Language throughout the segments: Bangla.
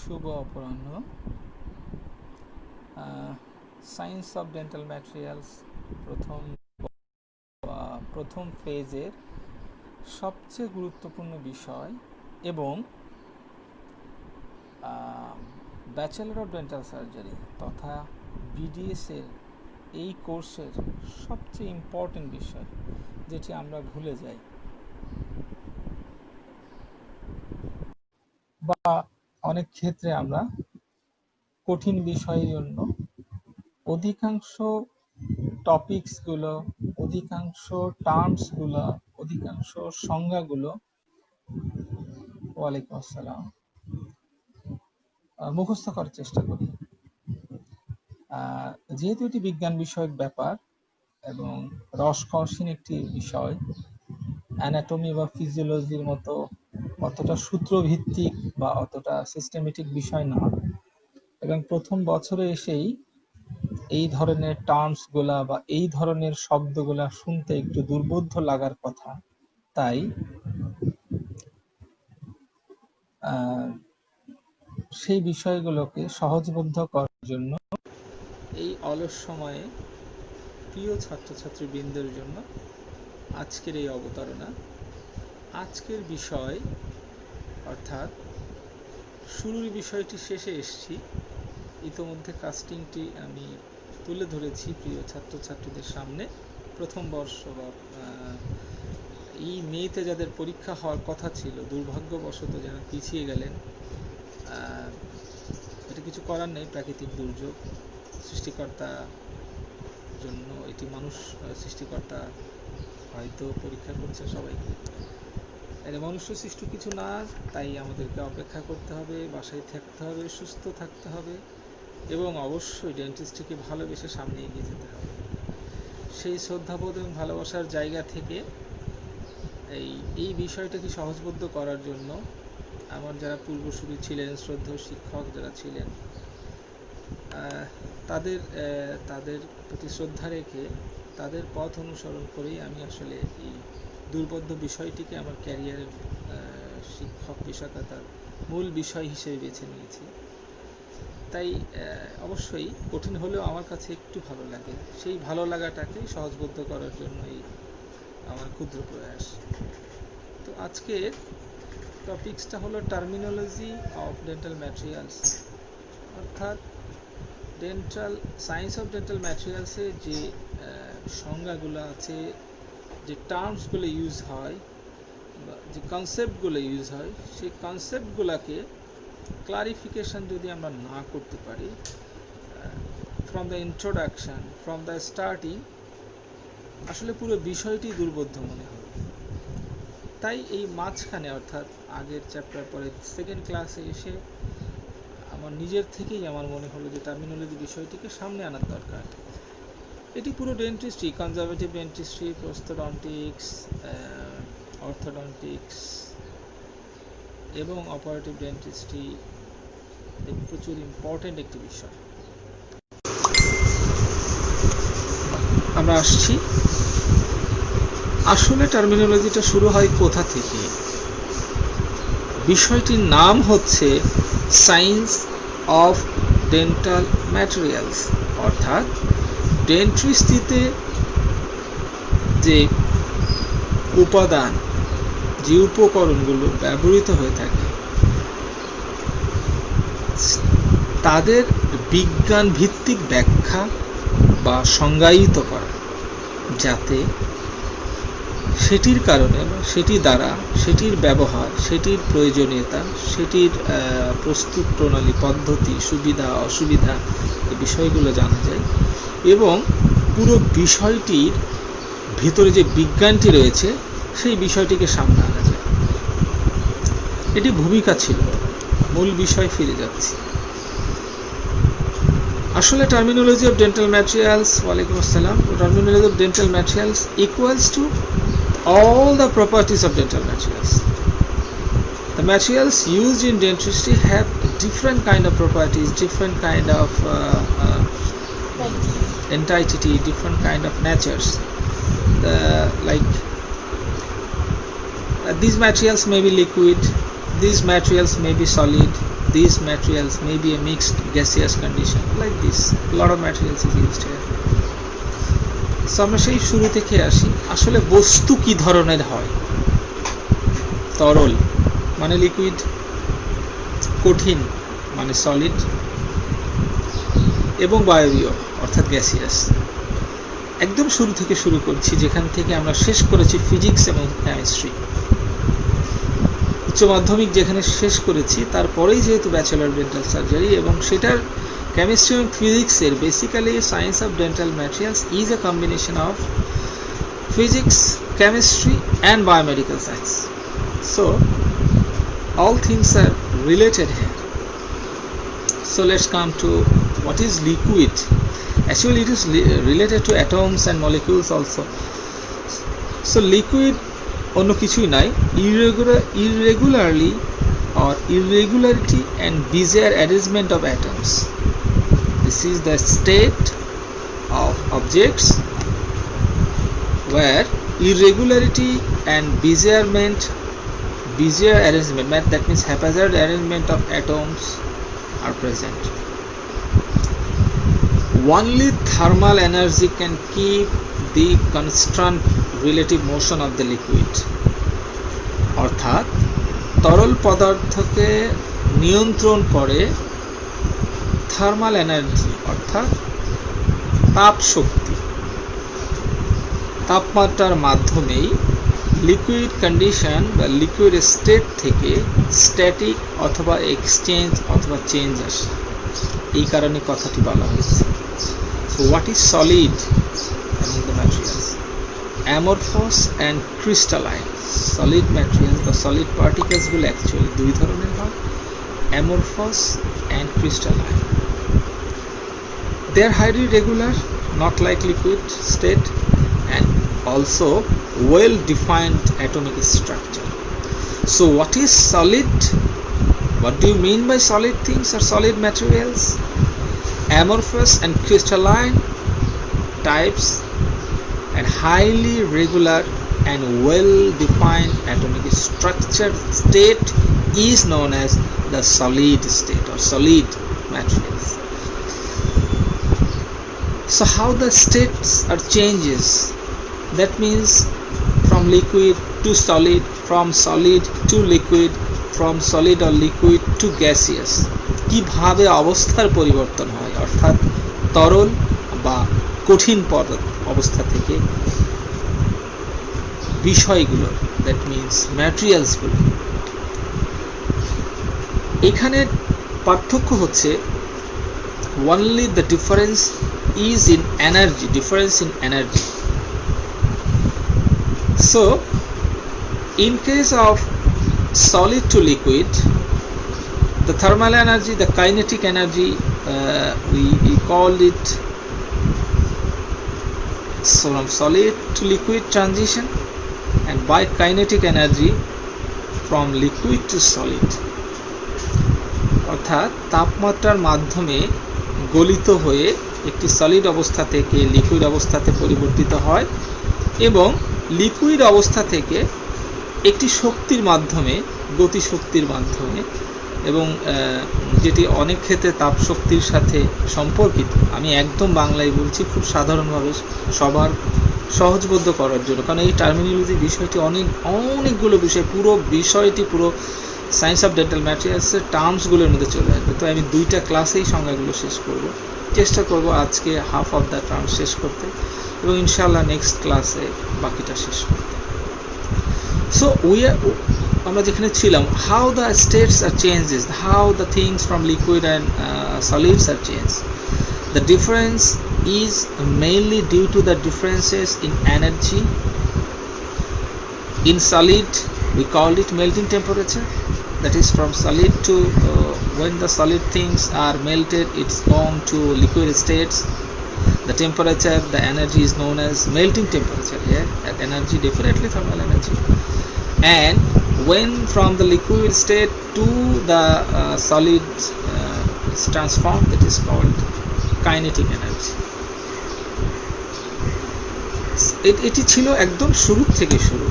শুভ অপরাহ্ন। সায়েন্স অফ ডেন্টাল ম্যাটেরিয়ালস প্রথম ফেজের সবচেয়ে গুরুত্বপূর্ণ বিষয় এবং ব্যাচেলর অফ ডেন্টাল সার্জারি তথা বিডিএসের এই কোর্সের সবচেয়ে ইম্পর্টেন্ট বিষয়, যেটি আমরা ভুলে যাই বা অনেক ক্ষেত্রে আমরা কঠিন বিষয়ের জন্য অধিকাংশ টপিকসগুলো, অধিকাংশ টার্মসগুলো, অধিকাংশ সংজ্ঞাগুলো ওয়ালাইকুম আসসালাম মুখস্থ করার চেষ্টা করি। যেহেতু এটি বিজ্ঞান বিষয়ক ব্যাপার এবং রসকসহীন একটি বিষয়, অ্যানাটমি বা ফিজিওলজির মতো অতটা সূত্রভিত্তিক বা অতটা সিস্টেমেটিক বিষয় না, এবং প্রথম বছরে এসেই এই ধরনের টার্মসগুলা বা এই ধরনের শব্দগুলা শুনতে একটু দুর্বোধ্য লাগার কথা। তাই সেই বিষয়গুলোকে সহজবোধ্য করার জন্য এই অলস সময়ে প্রিয় ছাত্রছাত্রীবৃন্দের জন্য আজকের এই অবতারণা। আজকের বিষয় অর্থাৎ শুরুর বিষয়টি শেষে এসেছি, ইতোমধ্যে কাস্টিংটি আমি তুলে ধরেছি প্রিয় ছাত্রছাত্রীদের সামনে। প্রথম বর্ষ বা এই মেতে যাদের পরীক্ষা হওয়ার কথা ছিল, দুর্ভাগ্যবশত যারা পিছিয়ে গেলেন, এটা কিছু করার নেই, প্রাকৃতিক দুর্যোগ, সৃষ্টিকর্তা জন্য এটি মানুষ, সৃষ্টিকর্তা হয়তো পরীক্ষা করছে সবাইকে। এটা মনুষ্য সৃষ্ট কিছু না, তাই আমাদেরকে অপেক্ষা করতে হবে, বাসায় থাকতে হবে, সুস্থ থাকতে হবে এবং অবশ্যই ডেন্টিস্টকে ভালোবেসে সামনে এগিয়ে যেতে হবে। সেই শ্রদ্ধাবোধ এবং ভালোবাসার জায়গা থেকে এই বিষয়টাকে সহজবোধ্য করার জন্য আমার যারা পূর্বসূরি ছিলেন, শ্রদ্ধেয় শিক্ষক যারা ছিলেন, তাদের প্রতি শ্রদ্ধা রেখে তাদের পথ অনুসরণ করেই আমি আসলে এই দুর্বোধ্য বিষয়টিকে আমার ক্যারিয়ারের শিক্ষক পেশাগতার মূল বিষয় হিসেবে বেছে নিয়েছি। তাই অবশ্যই কঠিন হলেও আমার কাছে একটু ভালো লাগে, সেই ভালো লাগাটাকে সহজবোধ্য করার জন্যই আমার ক্ষুদ্র প্রয়াস। তো আজকের টপিকসটা হলো টার্মিনোলজি অফ ডেন্টাল ম্যাটেরিয়ালস, অর্থাৎ সায়েন্স অফ ডেন্টাল ম্যাটেরিয়ালসে যে সংজ্ঞাগুলো আছে, যে টার্মসগুলো ইউজ হয় বা যে কনসেপ্টগুলো ইউজ হয়, সেই কনসেপ্টগুলোকে ক্লারিফিকেশন যদি আমরা না করতে পারি from the introduction, from the starting, আসলে পুরো বিষয়টি দুর্বোধ্য মনে হবে। তাই এই মাঝখানে, অর্থাৎ আগের চ্যাপ্টার পরে সেকেন্ড ক্লাসে এসে আমার নিজের থেকেই আমার মনে হলো যে টার্মিনোলজি বিষয়টিকে সামনে আনার দরকার। এটি পুরো ডেন্টিস্ট্রি, কনজারভেটিভ ডেন্টিস্ট্রি, প্রস্থোডন্টিক্স, অর্থোডন্টিক্স এবং অপারেটিভ ডেন্টিস্ট্রি প্রচুর ইম্পর্টেন্ট একটি বিষয়। আমরা আসছি, আসলে টার্মিনোলজিটা শুরু হয় কোথা থেকে? বিষয়টির নাম হচ্ছে সায়েন্স অফ ডেন্টাল ম্যাটেরিয়ালস, অর্থাৎ ডেন্টিস্ট্রিতে যে উপাদান, যে উপকরণগুলো ব্যবহৃত হয়ে থাকে তাদের বিজ্ঞান ভিত্তিক ব্যাখ্যা বা সংজ্ঞায়িত করা, যাতে সেটির কারণে বা সেটি দ্বারা সেটির ব্যবহার, সেটির প্রয়োজনীয়তা, সেটির প্রস্তুত প্রণালী, পদ্ধতি, সুবিধা অসুবিধা, এই বিষয়গুলো জানা যায় এবং পুরো বিষয়টির ভিতরে যে বিজ্ঞানটি রয়েছে সেই বিষয়টিকে সামনে আনা যায়। এটি ভূমিকা ছিল। মূল বিষয় ফিরে যাচ্ছি। আসলে টার্মিনোলজি অফ ডেন্টাল ম্যাটেরিয়ালস, ওয়ালাইকুম আসসালাম, terminology of dental materials equals to all the properties of dental materials. The materials used in dentistry have different kind of properties, different kind of entity, different kind of natures. These materials may be liquid, these materials may be solid, these materials may be a mixed gaseous condition like this. A lot of materials is used here. So আমরা সেই শুরু থেকে আসি, আসলে বস্তু কি ধরনের হয়? তরল মানে লিকুইড, কঠিন মানে সলিড, এবং বায়বীয় অর্থাৎ গ্যাসিয়াস। একদম শুরু থেকে শুরু করছি, যেখান থেকে আমরা শেষ করেছি ফিজিক্স এবং কেমিস্ট্রি। উচ্চ মাধ্যমিক যেখানে শেষ করেছি, তারপরেই যেহেতু ব্যাচেলর ডেন্টাল সার্জারি, এবং সেটার কেমিস্ট্রি এবং ফিজিক্সের basically science of dental materials is a combination of physics, chemistry and biomedical science. So all things are related here. So let's come to what is liquid. Actually it is related to atoms and molecules also. So liquid onno kichui nai, irregularly or irregularity and bizarre arrangement of atoms. This is the state of objects where irregularity and bizarre arrangement, that means haphazard arrangement of atoms are present. Only thermal energy can keep the constant relative motion of the liquid. অর্থাৎ তরল পদার্থকে নিয়ন্ত্রণ করে থার্মাল এনার্জি অর্থাৎ তাপ শক্তি। তাপমাত্রার মাধ্যমেই লিকুইড কন্ডিশন বা লিকুইড স্টেট থেকে স্ট্যাটিক অথবা এক্সচেঞ্জ অথবা চেঞ্জ আসে, এই কারণে কথাটি বলা হয়েছে। So what is solid among the materials? Amorphous and crystalline. Solid materials বা solid particles গুলো অ্যাকচুয়ালি দুই ধরনের হয়, amorphous and crystalline. They are highly regular, not like liquid state, and also well defined atomic structure. So what is solid? What do you mean by solid things or solid materials? Amorphous and crystalline types and highly regular and well defined atomic structure state is known as the solid state or solid materials. So how the states are changes? That means from liquid to solid, from solid to liquid, from solid or liquid to gaseous. কিভাবে অবস্থার পরিবর্তন হয়, অর্থাৎ তরল বা কঠিন অবস্থা থেকে বিষয়গুলো, দ্যাট মিনস ম্যাটেরিয়ালসগুলো। এখানে পার্থক্য হচ্ছে only the difference is in energy, difference in energy. So in case of solid to liquid, the thermal energy, the kinetic energy, we called it from solid to liquid transition, and by kinetic energy from liquid to solid, অর্থাৎ তাপমাত্রার মাধ্যমে গলিত হয়ে একটি সলিড অবস্থা থেকে লিকুইড অবস্থাতে পরিবর্তিত হয়, এবং লিকুইড অবস্থা থেকে একটি শক্তির মাধ্যমে, গতি শক্তির মাধ্যমে, এবং যেটি অনেক ক্ষেত্রে তাপ শক্তির সাথে সম্পর্কিত। আমি একদম বাংলায় বলছি খুব সাধারণভাবে সবার সহজবোধ্য করার জন্য, কারণ এই টার্মিনোলজি বিষয়টি অনেকগুলো বিষয়, পুরো বিষয়টি পুরো সায়েন্স অফ ডেন্টাল ম্যাটেরিয়ালসের টার্মসগুলোর মধ্যে চলে আসবে। তো আমি দুইটা ক্লাসেই সংজ্ঞাগুলো শেষ করব, চেষ্টা করব আজকে হাফ অফ দ্য টার্ম শেষ করতে, এবং ইনশাআল্লাহ নেক্সট ক্লাসে বাকিটা শেষ করতে। সো আমরা যেখানে ছিলাম, how the states are changes, how the things from liquid and solids are change. The difference is mainly due to the differences in energy. In solid we call it melting temperature, that is from solid to when the solid things are melted, it's gone to liquid states. The temperature, the energy is known as melting temperature here, and energy definitely thermal energy. And when from the liquid state to the solid is transformed, it is called kinetic energy. এটি ছিল একদম শুরু থেকে শুরু।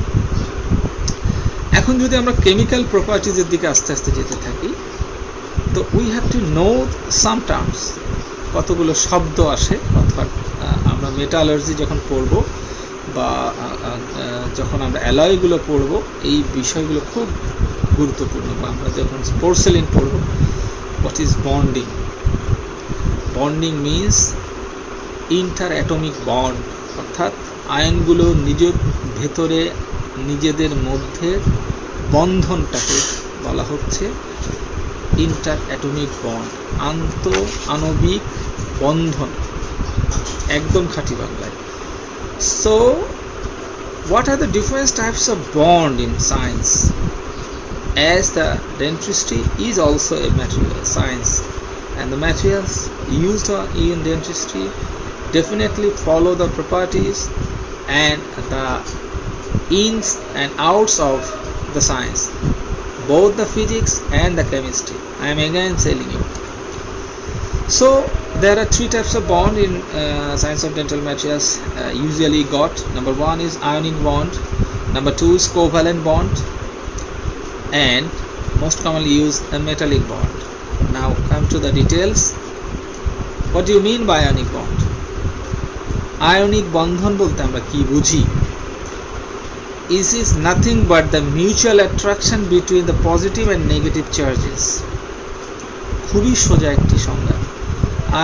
এখন যদি আমরা কেমিক্যাল প্রপার্টিজের দিকে আস্তে আস্তে যেতে থাকি, তো we have to know some terms, কতগুলো শব্দ আসে, অর্থাৎ আমরা মেটালার্জি যখন পড়ব বা যখন আমরা অ্যালয়গুলো পড়ব, এই বিষয়গুলো খুব গুরুত্বপূর্ণ। বা আমরা যখন পোর্সেলিন পড়ব, what is bonding? Bonding means inter atomic bond, অর্থাৎ আয়নগুলো নিজের ভেতরে নিজেদের মধ্যে বন্ধনটাকে বলা হচ্ছে ইন্টার অ্যাটমিক বন্ড, আন্তঃআণবিক বন্ধন, একদম খাঁটি বাংলায়। So what are the different types of bond in science? As the dentistry is also a material science, and the materials used in dentistry definitely follow the properties and the ins and outs of the science, both the physics and the chemistry. I am again telling you. So there are three types of bond in science of dental materials usually got. Number one is ionic bond, number two is covalent bond, and most commonly used a metallic bond. Now come to the details. What do you mean by ionic bond? Ionic বন্ধন বলতে আমরা কি বুঝি? It is nothing but the mutual attraction between the positive and negative charges. খুবই সোজা একটি সংজ্ঞা।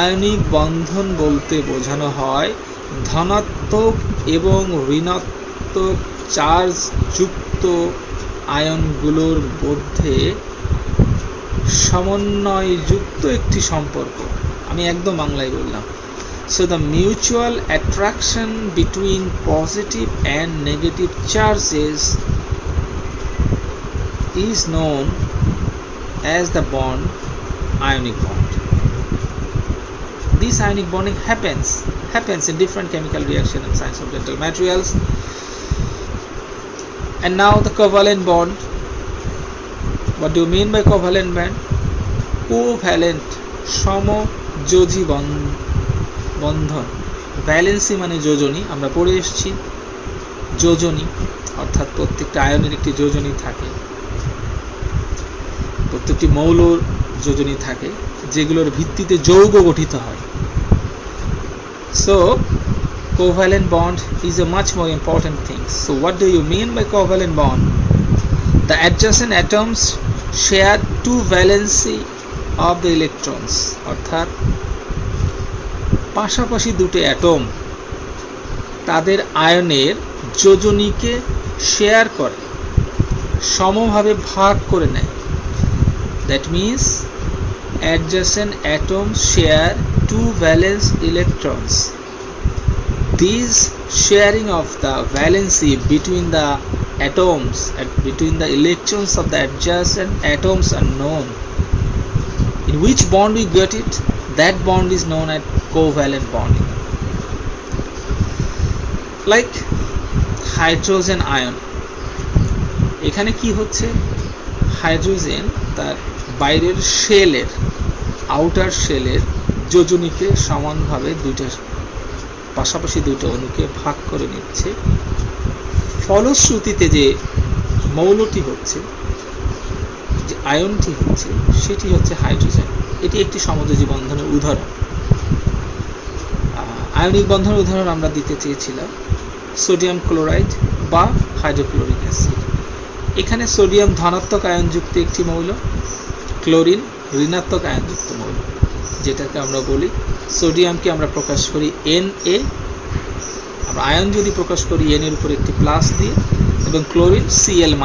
আয়নিক বন্ধন বলতে বোঝানো হয় ধনাত্মক এবং ঋণাত্মক চার্জ যুক্ত আয়নগুলোর মধ্যে সমন্বয়যুক্ত একটি সম্পর্ক। আমি একদম বাংলায় বললাম। So the mutual attraction between positive and negative charges is known as the bond, ionic bond. This ionic bonding happens in different chemical reaction in science of dental materials. And now the covalent bond. What do you mean by covalent bond? Covalent, সমযোজী বন্ধন। ভ্যালেন্সি মানে যোজনী, আমরা পড়ে এসেছি যোজনী, অর্থাৎ প্রত্যেকটা আয়নের একটি যোজনী থাকে, প্রত্যেকটি মৌলর যোজনী থাকে, যেগুলোর ভিত্তিতে যৌগ গঠিত হয়। So covalent bond is a much more important thing. So what do you mean by covalent bond? The adjacent atoms share two valency of the electrons, অর্থাৎ পাশাপাশি দুটো অ্যাটম তাদের আয়নের যোজনীকে শেয়ার করে, সমভাবে ভাগ করে নেয়। That means adjacent atoms share two valence electrons. These sharing of the valency between the atoms and between the electrons of the adjacent atoms are known. In which bond we get it? That bond is known as covalent bonding. Like hydrogen ion, এখানে কি হচ্ছে, হাইড্রোজেন তার বাইরের শেলের, আউটার শেলের যোজনীকে সমানভাবে পাশাপাশি দুটো অণুকে ভাগ করে নিচ্ছে। ফলশ্রুতিতে যে মৌলটি হচ্ছে, যে আয়নটি হচ্ছে, সেটি হচ্ছে হাইড্রোজেন। এটি একটি সমযোজী বন্ধনের উদাহরণ। আয়নিক বন্ধনের উদাহরণ আমরা দিতে চেয়েছিলাম সোডিয়াম ক্লোরাইড বা হাইড্রোক্লোরিক অ্যাসিড। এখানে সোডিয়াম ধনাত্মক আয়নযুক্ত একটি মৌল, ক্লোরিন ঋণাত্মক আয়নযুক্ত মৌল, যেটাকে আমরা বলি সোডিয়ামকে আমরা প্রকাশ করি Na, আমরা আয়ন যদি প্রকাশ করি n এর উপর একটি প্লাস দিয়ে, এবং chlorine Cl-।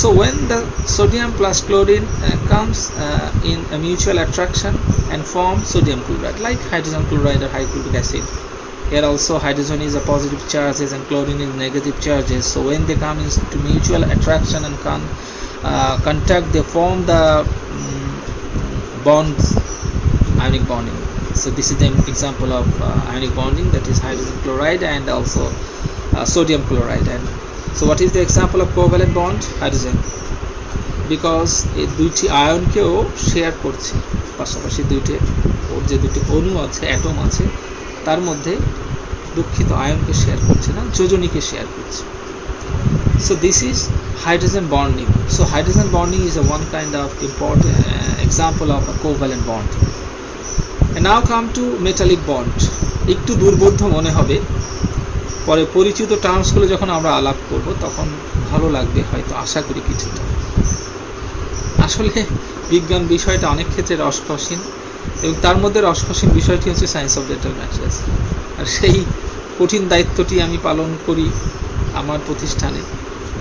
So when the sodium plus chlorine comes in a mutual attraction and form sodium chloride, like hydrogen chloride or hydrochloric acid. Here also hydrogen is a positive charges and chlorine is negative charges. So when they come into mutual attraction and contact, they form the bonds, ionic bonding. So this is the example of ionic bonding, that is hydrogen chloride and also sodium chloride. And so what is the example of covalent bond? Hydrogen, because এই দুইটি আয়নকেও শেয়ার করছে, পাশাপাশি যে দুটি অণু আছে, অ্যাটম আছে, তার মধ্যে দুঃখিত আয়নকে শেয়ার করছে না, যোজনীকে শেয়ার করছে। So this is hydrogen bonding. So hydrogen bonding is a one kind of important example of a covalent bond. And now come to metallic bond. একটু দুর্বোধ্য মনে হবে, পরে পরিচিত টার্মসগুলো যখন আমরা আলাপ করব তখন ভালো লাগবে হয়তো, আশা করি কিছুটা। আসলে বিজ্ঞান বিষয়টা অনেক ক্ষেত্রে রসকসীন, এবং তার মধ্যে রসকসীন বিষয়টি হচ্ছে সায়েন্স অফ ডেন্টাল ম্যাটেরিয়ালস। আর সেই কঠিন দায়িত্বটি আমি পালন করি আমার প্রতিষ্ঠানে।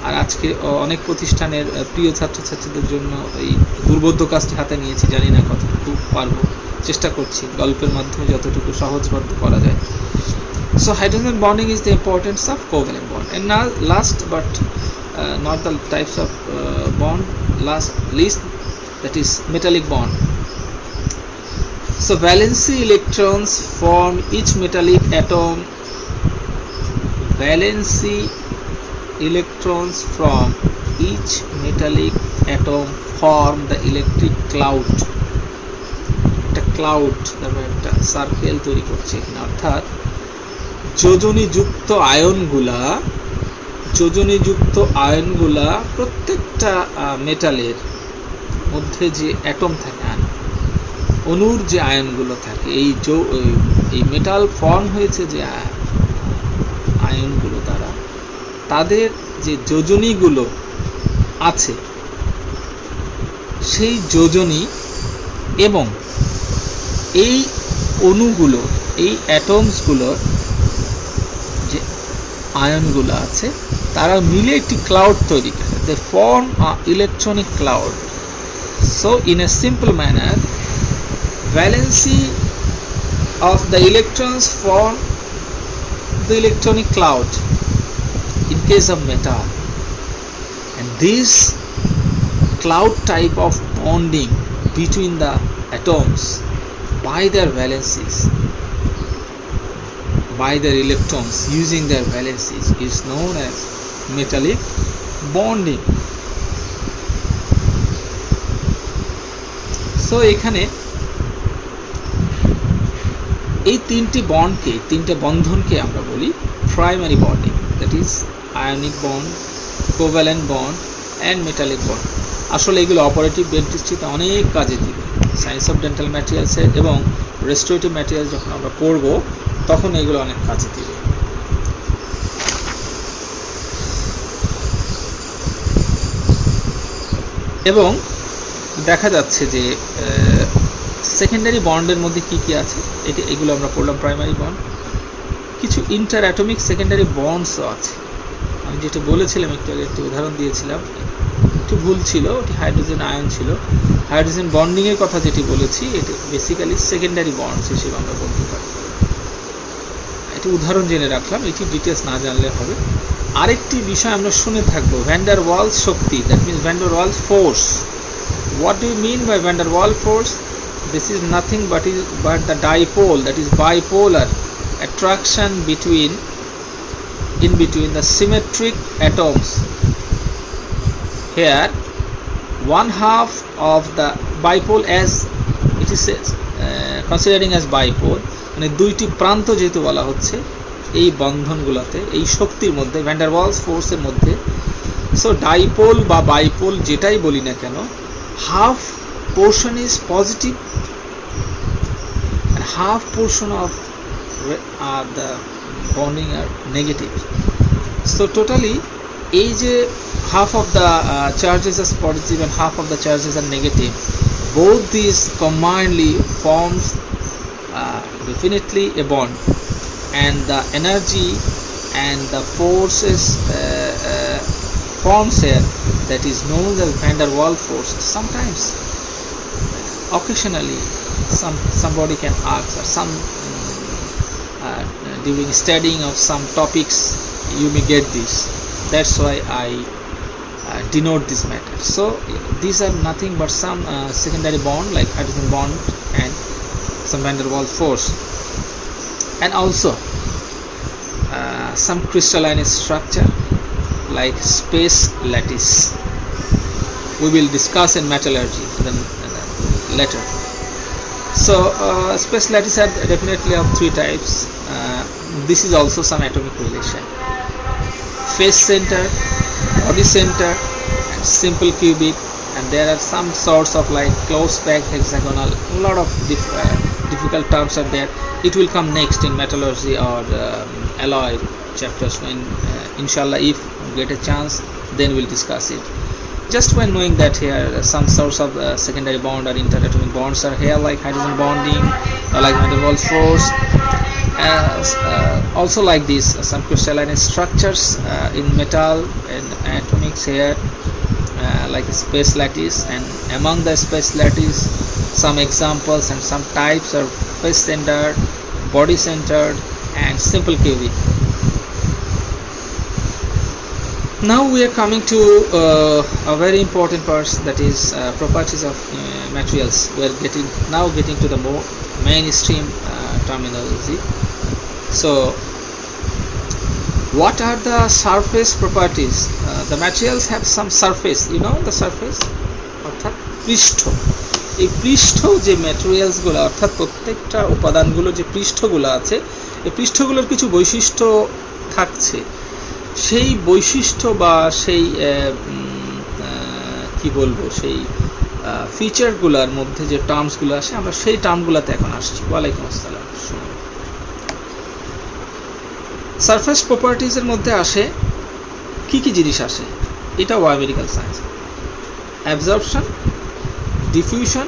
আর আজকে অনেক প্রতিষ্ঠানের প্রিয় ছাত্রছাত্রীদের জন্য এই দুর্বোধ্য কাজটি হাতে নিয়েছি। জানি না কতটুকু পারবো, চেষ্টা করছি গল্পের মাধ্যমে যতটুকু সহজবদ্ধ করা যায়। So hydrogen bonding is the importance of covalent bond. And now last but not the types of bond, least, that is metallic bond. So valency electrons form each metallic atom. Valency electrons from each metallic atom form the electric cloud. একটা ক্লাউড নামে একটা সার্কেল তৈরি করছে এখানে, অর্থাৎ যোজনীযুক্ত আয়নগুলা প্রত্যেকটা মেটালের মধ্যে যে অ্যাটম থাকে, অণুর যে আয়নগুলো থাকে, এই মেটাল ফর্ম হয়েছে যে আয়নগুলো দ্বারা, তাদের যে যোজনীগুলো আছে সেই যোজনী এবং এই অণুগুলো, এই অ্যাটমসগুলোর যে আয়নগুলো আছে তারা মিলে একটি ক্লাউড তৈরি করে। They form a electronic cloud. So in a simple manner, valency of the electrons form the electronic cloud in case of metal, and this cloud type of bonding between the atoms by their valencies, by their electrons using their valencies, is known as metallic bonding. So এখানে এই তিনটে বন্ধনকে আমরা বলি primary bonding, that is ionic bond, covalent bond and metallic bond. আসলে এগুলো অপারেটিভ ডেন্টিস্ট্রিতে অনেক কাজে দিবে। সায়েন্স অফ ডেন্টাল ম্যাটেরিয়ালসের এবং রেস্টোরেটিভ ম্যাটেরিয়ালস যখন আমরা পড়ব তখন এগুলো অনেক কাজে দিবে। এবং দেখা যাচ্ছে যে সেকেন্ডারি বন্ডের মধ্যে কি কি আছে, এগুলো আমরা পড়লাম প্রাইমারি বন্ড। কিছু ইন্টার অ্যাটমিক সেকেন্ডারি বন্ডসও আছে। আমি যেটা বলেছিলাম একটু আগে, একটি উদাহরণ দিয়েছিলাম, একটু ভুল ছিল, ওটি হাইড্রোজেন আয়ন ছিল। হাইড্রোজেন বন্ডিংয়ের কথা যেটি বলেছি এটি বেসিক্যালি সেকেন্ডারি বন্ডস হিসেবে আমরা বলতে পারি। এটি উদাহরণ জেনে রাখলাম, এটি ডিটেলস না জানলে হবে। আরেকটি বিষয় আমরা শুনে থাকবো, ভ্যান ডার ওয়ালস শক্তি, that means van der Waals force. What do you mean by van der Waal force? This is nothing but the dipole, that is bipolar attraction in between the symmetric atoms. Here, one half of the bipole, as it is considering as bipole, মানে দুইটি প্রান্ত যেহেতু বলা হচ্ছে এই বন্ধনগুলোতে, এই শক্তির মধ্যে, ভ্যান ডার ওয়ালস ফোর্সের মধ্যে। সো ডাইপোল বা বাইপোল যেটাই বলি না কেন, half portion is positive and half portion of the bonding are negative. So totally এই যে half of the charges are positive and half of the charges are negative, both these combinedly forms definitely a bond, and the energy and the forces forms here, that is known as van der Waals force. Sometimes occasionally somebody can ask, or some during studying of some topics you may get this. That's why I denote this matter. So these are nothing but some secondary bond like hydrogen bond and some van der Waals force, and also some crystalline structure like space lattice. We will discuss in metallurgy then later. So space lattice are definitely of three types. This is also some atomic relation: face center, body center, and simple cubic, and there are some sorts of like close packed hexagonal, a lot of difficult terms are there. It will come next in metallurgy or alloy chapters when inshallah, if we get a chance, then we'll discuss it. Just when knowing that here some sorts of secondary bond or interatomic bonds are here, like hydrogen bonding, like van der Waals force, also like this some crystalline structures in metal and atomics here, like a space lattice, and among the space lattice some examples and some types are face centered, body centered, and simple cubic. Now we are coming to a very important part, that is properties of materials. We are now getting to the more mainstream terminology. So what are the surface properties? The materials have some surface, you know the surface, অর্থাৎ পৃষ্ঠ। এই পৃষ্ঠ যে ম্যাটেরিয়ালস গুলো, অর্থাৎ প্রত্যেকটা উপাদানগুলো যে পৃষ্ঠগুলো আছে, এই পৃষ্ঠগুলোর কিছু বৈশিষ্ট্য থাকছে। সেই বৈশিষ্ট্য বা সেই কি বলবো, সেই ফিচারগুলোর মধ্যে যে টার্মসগুলো আসে, আমরা সেই টার্মগুলোতে এখন আসছি। ওয়ালাইকুম আসসালাম। সারফেস প্রপার্টিজের মধ্যে আসে কি কি জিনিস আসে, এটা biomedical science. Absorption, diffusion,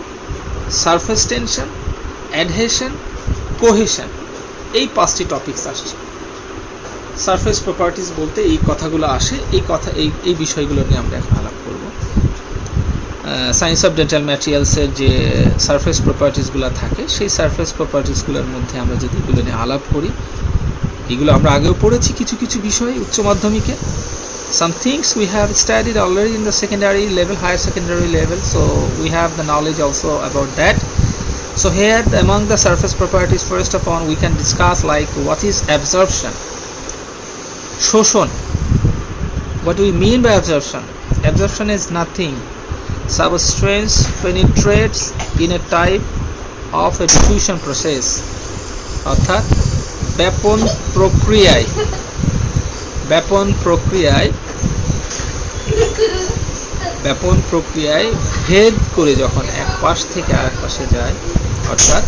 surface tension, adhesion, cohesion, এই 5টি টপিকস আসছে। সারফেস প্রপার্টিজ বলতে এই কথাগুলো আসে, এই বিষয়গুলো নিয়ে আমরা এখন আলাপ করব। সায়েন্স অফ ডেন্টাল ম্যাটেরিয়ালসের যে সারফেস প্রপার্টিজগুলো থাকে, সেই সারফেস প্রপার্টিজগুলোর মধ্যে আমরা যদি এগুলো নিয়ে আলাপ করি, এগুলো আমরা আগেও পড়েছি কিছু কিছু বিষয় উচ্চ মাধ্যমিকে। Some things we have studied already in the secondary level, higher secondary level, so we have the knowledge also about that. So here among the surface properties, first of all we can discuss like what is absorption. Shoshan. What do we mean by absorption? Absorption is nothing. Substance penetrates in a type of a diffusion process. অর্থাৎ ব্যাপন প্রক্রিয়ায় ভেদ করে যখন এক পাশ থেকে আরেক পাশে যায়, অর্থাৎ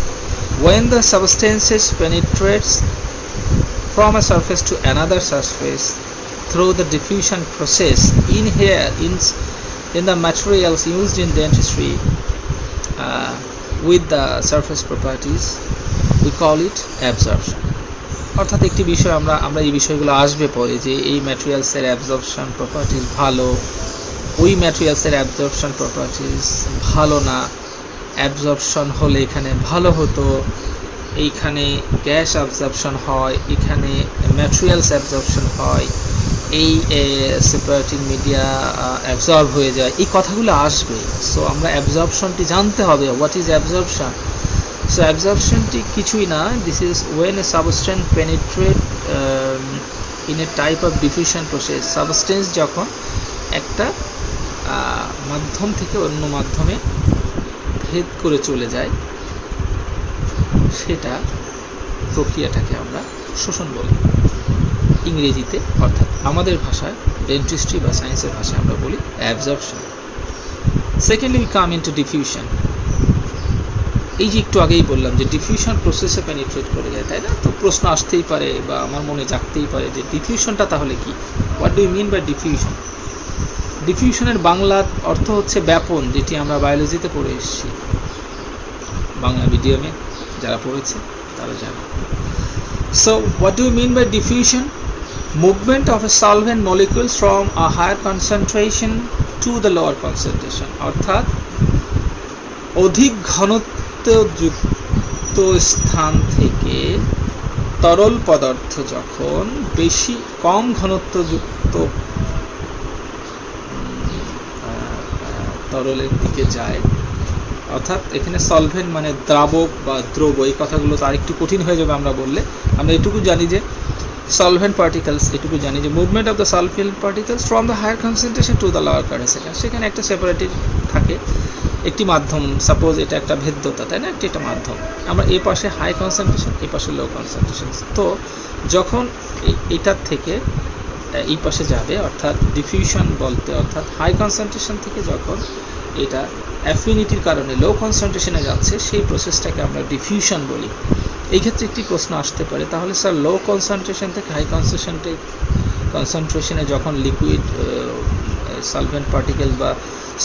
when the substances penetrates from a surface to another surface through the diffusion process in the materials used in dentistry with the surface properties, we call it absorption. অর্থাৎ একটি বিষয় আমরা এই বিষয়গুলো আসবে পরে, যে এই ম্যাটেরিয়ালসের অ্যাবজর্পশন প্রপার্টিজ ভালো, ওই ম্যাটেরিয়ালসের অ্যাবজর্পশন প্রপার্টিজ ভালো না, অ্যাবজর্পশন হলে এখানে ভালো হতো, এইখানে গ্যাস অ্যাবজর্পশন হয়, এখানে ম্যাটেরিয়ালস অ্যাবজর্পশন হয়, এই সেপারেটিং মিডিয়া অ্যাবজর্ব হয়ে যায়, এই কথাগুলো আসবে। সো আমরা অ্যাবজর্পশনটি জানতে হবে, what is absorption. So absorption কিছুই না, this is when a substance penetrate in a type of diffusion process. Substance যখন একটা মাধ্যম থেকে অন্য মাধ্যমে ভেদ করে চলে যায়, সেটা প্রক্রিয়াটাকে আমরা শোষণ বলি ইংরেজিতে, অর্থাৎ আমাদের ভাষায় ডেন্টিস্ট্রি বা সায়েন্সের ভাষায় আমরা বলি absorption. Secondly we come into diffusion. এই যে একটু আগেই বললাম যে ডিফিউশন প্রসেসে পেনিট্রেট করে যায়, তাই না? তো প্রশ্ন আসতেই পারে বা আমার মনে জাগতেই পারে যে ডিফিউশনটা তাহলে কি, what do you mean by diffusion. ডিফিউশনের বাংলা অর্থ হচ্ছে ব্যাপন, যেটি আমরা বায়োলজিতে পড়ে এসেছি, বাংলা মিডিয়ামে যারা পড়েছে তারা জানে। So what do you mean by diffusion? Movement of a solvent molecules from a higher concentration to the lower concentration, অর্থাৎ অধিক ঘনত্বযুক্ত স্থান থেকে তরল পদার্থ যখন কম ঘনত্বযুক্ত তরলের দিকে যায়, অর্থাৎ এখানে সলভেন্ট মানে দ্রাবক বা দ্রব, এই কথাগুলো তো আরেকটু কঠিন হয়ে যাবে আমরা বললে। আমরা এটুকু জানি যে সলভেন্ট পার্টিকেলস, এটুকু জানি যে movement of the solvent particles from the higher concentration to the lower concentration, সেখানে একটা সেপারেটিভ থাকে, একটি মাধ্যম, সাপোজ এটা একটা ভেদ্যতা, তাই না? একটা মাধ্যম, আমরা এই পাশে হাই কনসেন্ট্রেশন, এই পাশে লো কনসেন্ট্রেশন। তো যখন এটার থেকে এই পাশে যাবে, অর্থাৎ ডিফিউশন বলতে, অর্থাৎ হাই কনসেন্ট্রেশন থেকে যখন এটা অ্যাফিনিটির কারণে লো কনসেন্ট্রেশনে যাচ্ছে, সেই প্রসেসটাকে আমরা ডিফিউশন বলি। এই ক্ষেত্রে একটি প্রশ্ন আসতে পারে, তাহলে স্যার লো কনসেন্ট্রেশন থেকে হাই কনসেন্ট্রেশনে যখন লিকুইড সলভেন্ট পার্টিকেল বা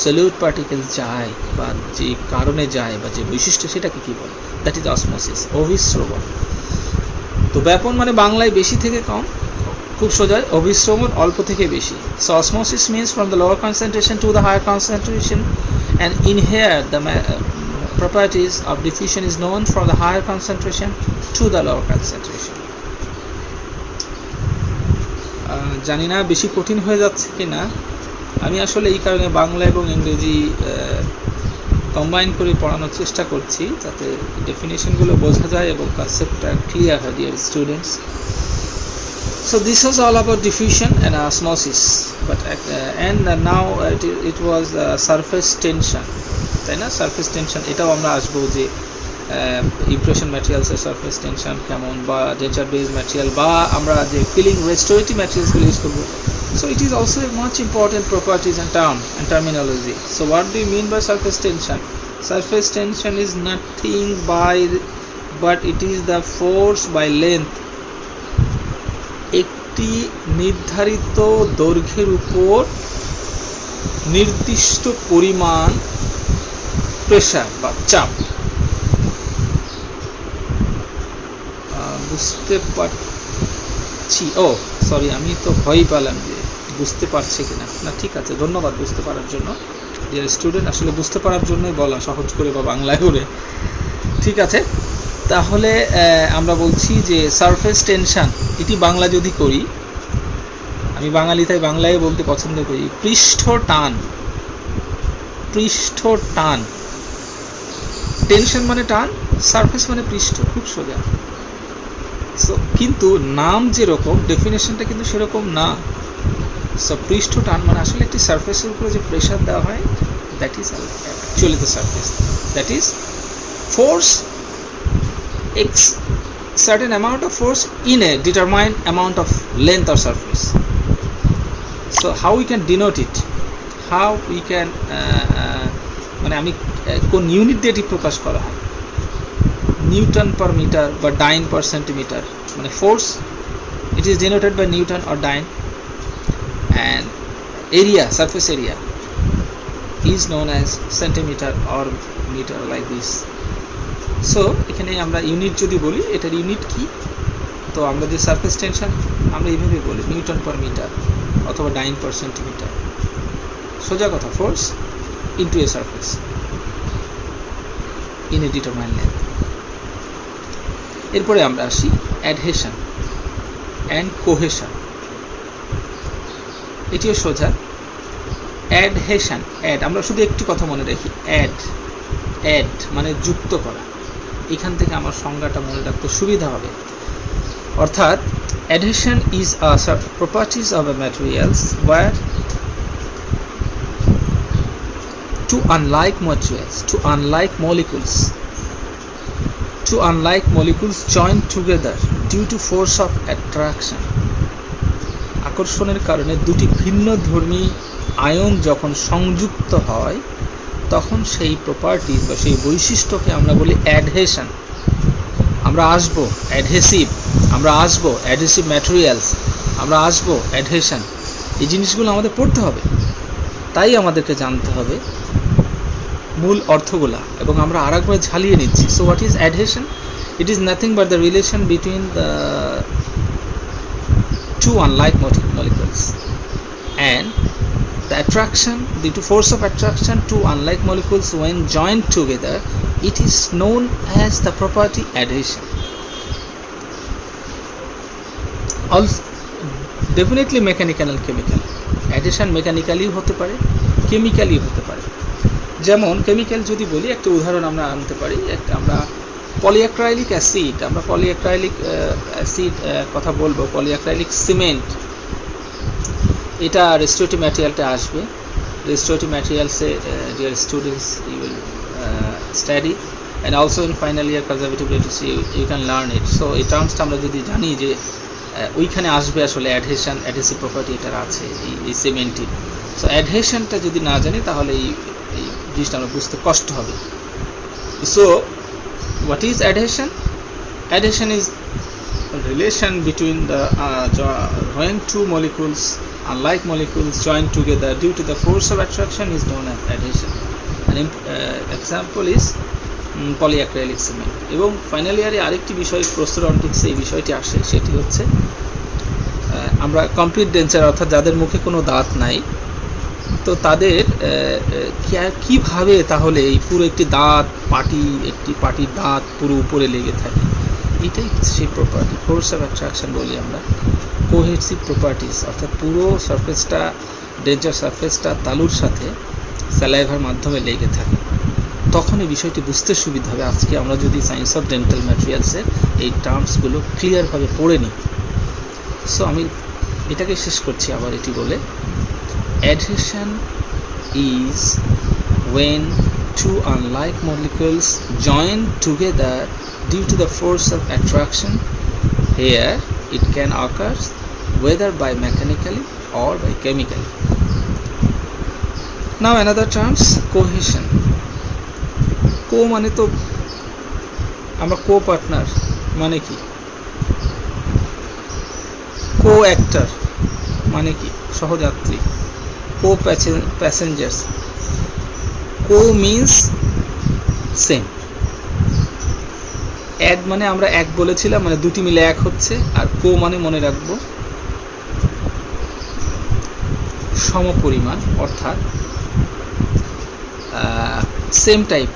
সলিউট পার্টিকেল যায়, বা যে কারণে যায় বা যে বৈশিষ্ট্য, সেটাকে কী বলে? দ্যাট ইজ অসমোসিস, অভিস্রবণ। তো ব্যাপন মানে বাংলায় বেশি থেকে কম, খুব সোজা, অভিস্রবণ অল্প থেকে বেশি। So osmosis means from the lower concentration to the higher concentration, and in here the properties of diffusion is known from the higher concentration to the lower concentration. জানি না বেশি কঠিন হয়ে যাচ্ছে কিনা, আমি আসলে এই কারণে বাংলা এবং ইংরেজি কম্বাইন করে পড়ানোর চেষ্টা করছি, যাতে ডেফিনেশনগুলো বোঝা যায় এবং কনসেপ্টটা ক্লিয়ার হয়, dear students. So this was all about diffusion and osmosis, but now it was surface tension, তাই না? সারফেস টেনশন, এটাও আমরা আসবো যে ইমপ্রেশন ম্যাটেরিয়ালসের সারফেস টেনশন কেমন, বা নেচার বেস ম্যাটেরিয়াল, বা আমরা যে ফিলিং রেস্টোরেটিভ ম্যাটেরিয়ালসগুলো ইউজ করবো। So it is also a much important properties and term and terminology. So what do you mean by surface tension? Surface tension is nothing but it is the force by length, একটি নির্ধারিত দৈর্ঘ্যের উপর নির্দিষ্ট পরিমাণ প্রেসার বা চাপ। বুঝতে পারছি? সরি, আমি তো ভয় পেলাম যে বুঝতে পারছে কিনা। না, ঠিক আছে, ধন্যবাদ বুঝতে পারার জন্য ডিয়ার স্টুডেন্ট। আসলে বুঝতে পারার জন্যই বলা, সহজ করে বা বাংলায় করে। ঠিক আছে, তাহলে আমরা বলছি যে সারফেস টেনশন, এটি বাংলা যদি করি, আমি বাঙালি তাই বাংলায় বলতে পছন্দ করি, পৃষ্ঠ টান। টেনশন মানে টান, সারফেস মানে পৃষ্ঠ, খুব সোজা। সো কিন্তু নাম যেরকম, ডেফিনেশনটা কিন্তু সেরকম না। সো পৃষ্ঠ টান মানে আসলে একটি সারফেসের উপরে যে প্রেশার দেওয়া হয়, that is actually the surface, that is force, certain amount of force in a determined amount of length or surface. So how we can denote it, how we can মানে আমি কোন ইউনিট দিয়ে এটি প্রকাশ করা হয়, নিউটন পার মিটার বা ডাইন পার সেন্টিমিটার, মানে force, it is denoted by Newton or dyne, and area, surface area is known as centimeter or meter, like this. So এখানে আমরা ইউনিট যদি বলি, এটার ইউনিট কি? তো আমরা যে সারফেস টেনশন আমরা এইভাবে বলি, নিউটন পার মিটার অথবা ডাইন পার সেন্টিমিটার। সোজা কথা, force into a surface in a determined length. এরপরে আমরা আসি অ্যাডহেশন অ্যান্ড কোহেশন। এটিও সোজা। অ্যাডহেশন, আমরা শুধু একটি কথা মনে রাখি, অ্যাড মানে যুক্ত করা। এখান থেকে আমার সংজ্ঞাটা মনে রাখতে সুবিধা হবে। অর্থাৎ adhesion is a properties of a materials where two unlike molecules join together due to force of attraction. আকর্ষণের কারণে দুটি ভিন্ন ধর্মী আয়ন যখন সংযুক্ত হয়, তখন সেই প্রপার্টিজ বা সেই বৈশিষ্ট্যকে আমরা বলি অ্যাডহেশন। আমরা আসবো অ্যাডহেসিভ, আমরা আসবো অ্যাডহেসিভ ম্যাটেরিয়ালস, আমরা আসবো অ্যাডহেশন। এই জিনিসগুলো আমাদের পড়তে হবে, তাই আমাদেরকে জানতে হবে মূল অর্থগুলা, এবং আমরা আরেকবার ঝালিয়ে নিচ্ছি। So what is adhesion? It is nothing but the relation between the two unlike molecules, and the attraction, due to force of attraction, two unlike molecules when joined together, it is known as the property adhesion. Also definitely mechanical and chemical adhesion, mechanically hote pare, chemically hote pare. যেমন কেমিক্যাল যদি বলি, একটা উদাহরণ আমরা আনতে পারি। আমরা পলিঅ্যাক্রাইলিক অ্যাসিড, কথা বলবো, পলিঅ্যাক্রাইলিক সিমেন্ট, এটা রেস্টোরেটিভ ম্যাটেরিয়ালটা আসবে। রেস্টোরেটিভ ম্যাটেরিয়ালসে dear students you will study, and also in final year conservative literacy you can learn it. So এই টার্মসটা আমরা যদি জানি যে ওইখানে আসবে আসলে অ্যাডহেসিভ প্রপার্টি এটার আছে এই সিমেন্টটি। সো অ্যাডহেশনটা যদি না জানি, তাহলে এই জিনিসটা আমরা বুঝতে কষ্ট হবে। So what is adhesion? Adhesion is a relation between the when two molecules, unlike molecules, join together due to the force of attraction is known as adhesion. An example is polyacrylic cement. এবং ফাইনাল ইয়ারে আরেকটি বিষয় প্রস্তরন্টিক্সে এই বিষয়টি আসে, সেটি হচ্ছে আমরা কমপ্লিট ডেঞ্চার অর্থাৎ যাদের মুখে কোনো দাঁত নাই, তো তাদের কিভাবে তাহলে এই পুরো একটি পাটির দাঁত পুরো উপরে লেগে থাকে, এটাই সেই প্রপার্টি, ফোর্স অফ অ্যাট্রাকশন বলি আমরা। কোহেসিভ প্রপার্টিস অর্থাৎ পুরো সারফেসটা, ডেঞ্চার সারফেসটা তালুর সাথে স্যালাইভার মাধ্যমে লেগে থাকে, তখন এই বিষয়টি বুঝতে সুবিধা হবে। আজকে আমরা যদি সায়েন্স অফ ডেন্টাল ম্যাটেরিয়ালসের এই টার্মসগুলো ক্লিয়ারভাবে পড়ে নিই। সো আমি এটাকে শেষ করছি আবার এটি বলে, adhesion is when two unlike molecules join together due to the force of attraction. Here it can occur whether by mechanically or by chemically. Now another terms, cohesion. Co মানে তো আমরা কো পার্টনার, মানে কি? কো অ্যাক্টর মানে কি? সহযাত্রী। কো প্যাসেঞ্জার্স। কো মিন্স সেম। অ্যাড মানে আমরা এক বলেছিলাম, মানে দুটি মিলে এক হচ্ছে, আর কো মানে মনে রাখবো সমপরিমাণ অর্থাৎ সেম টাইপ,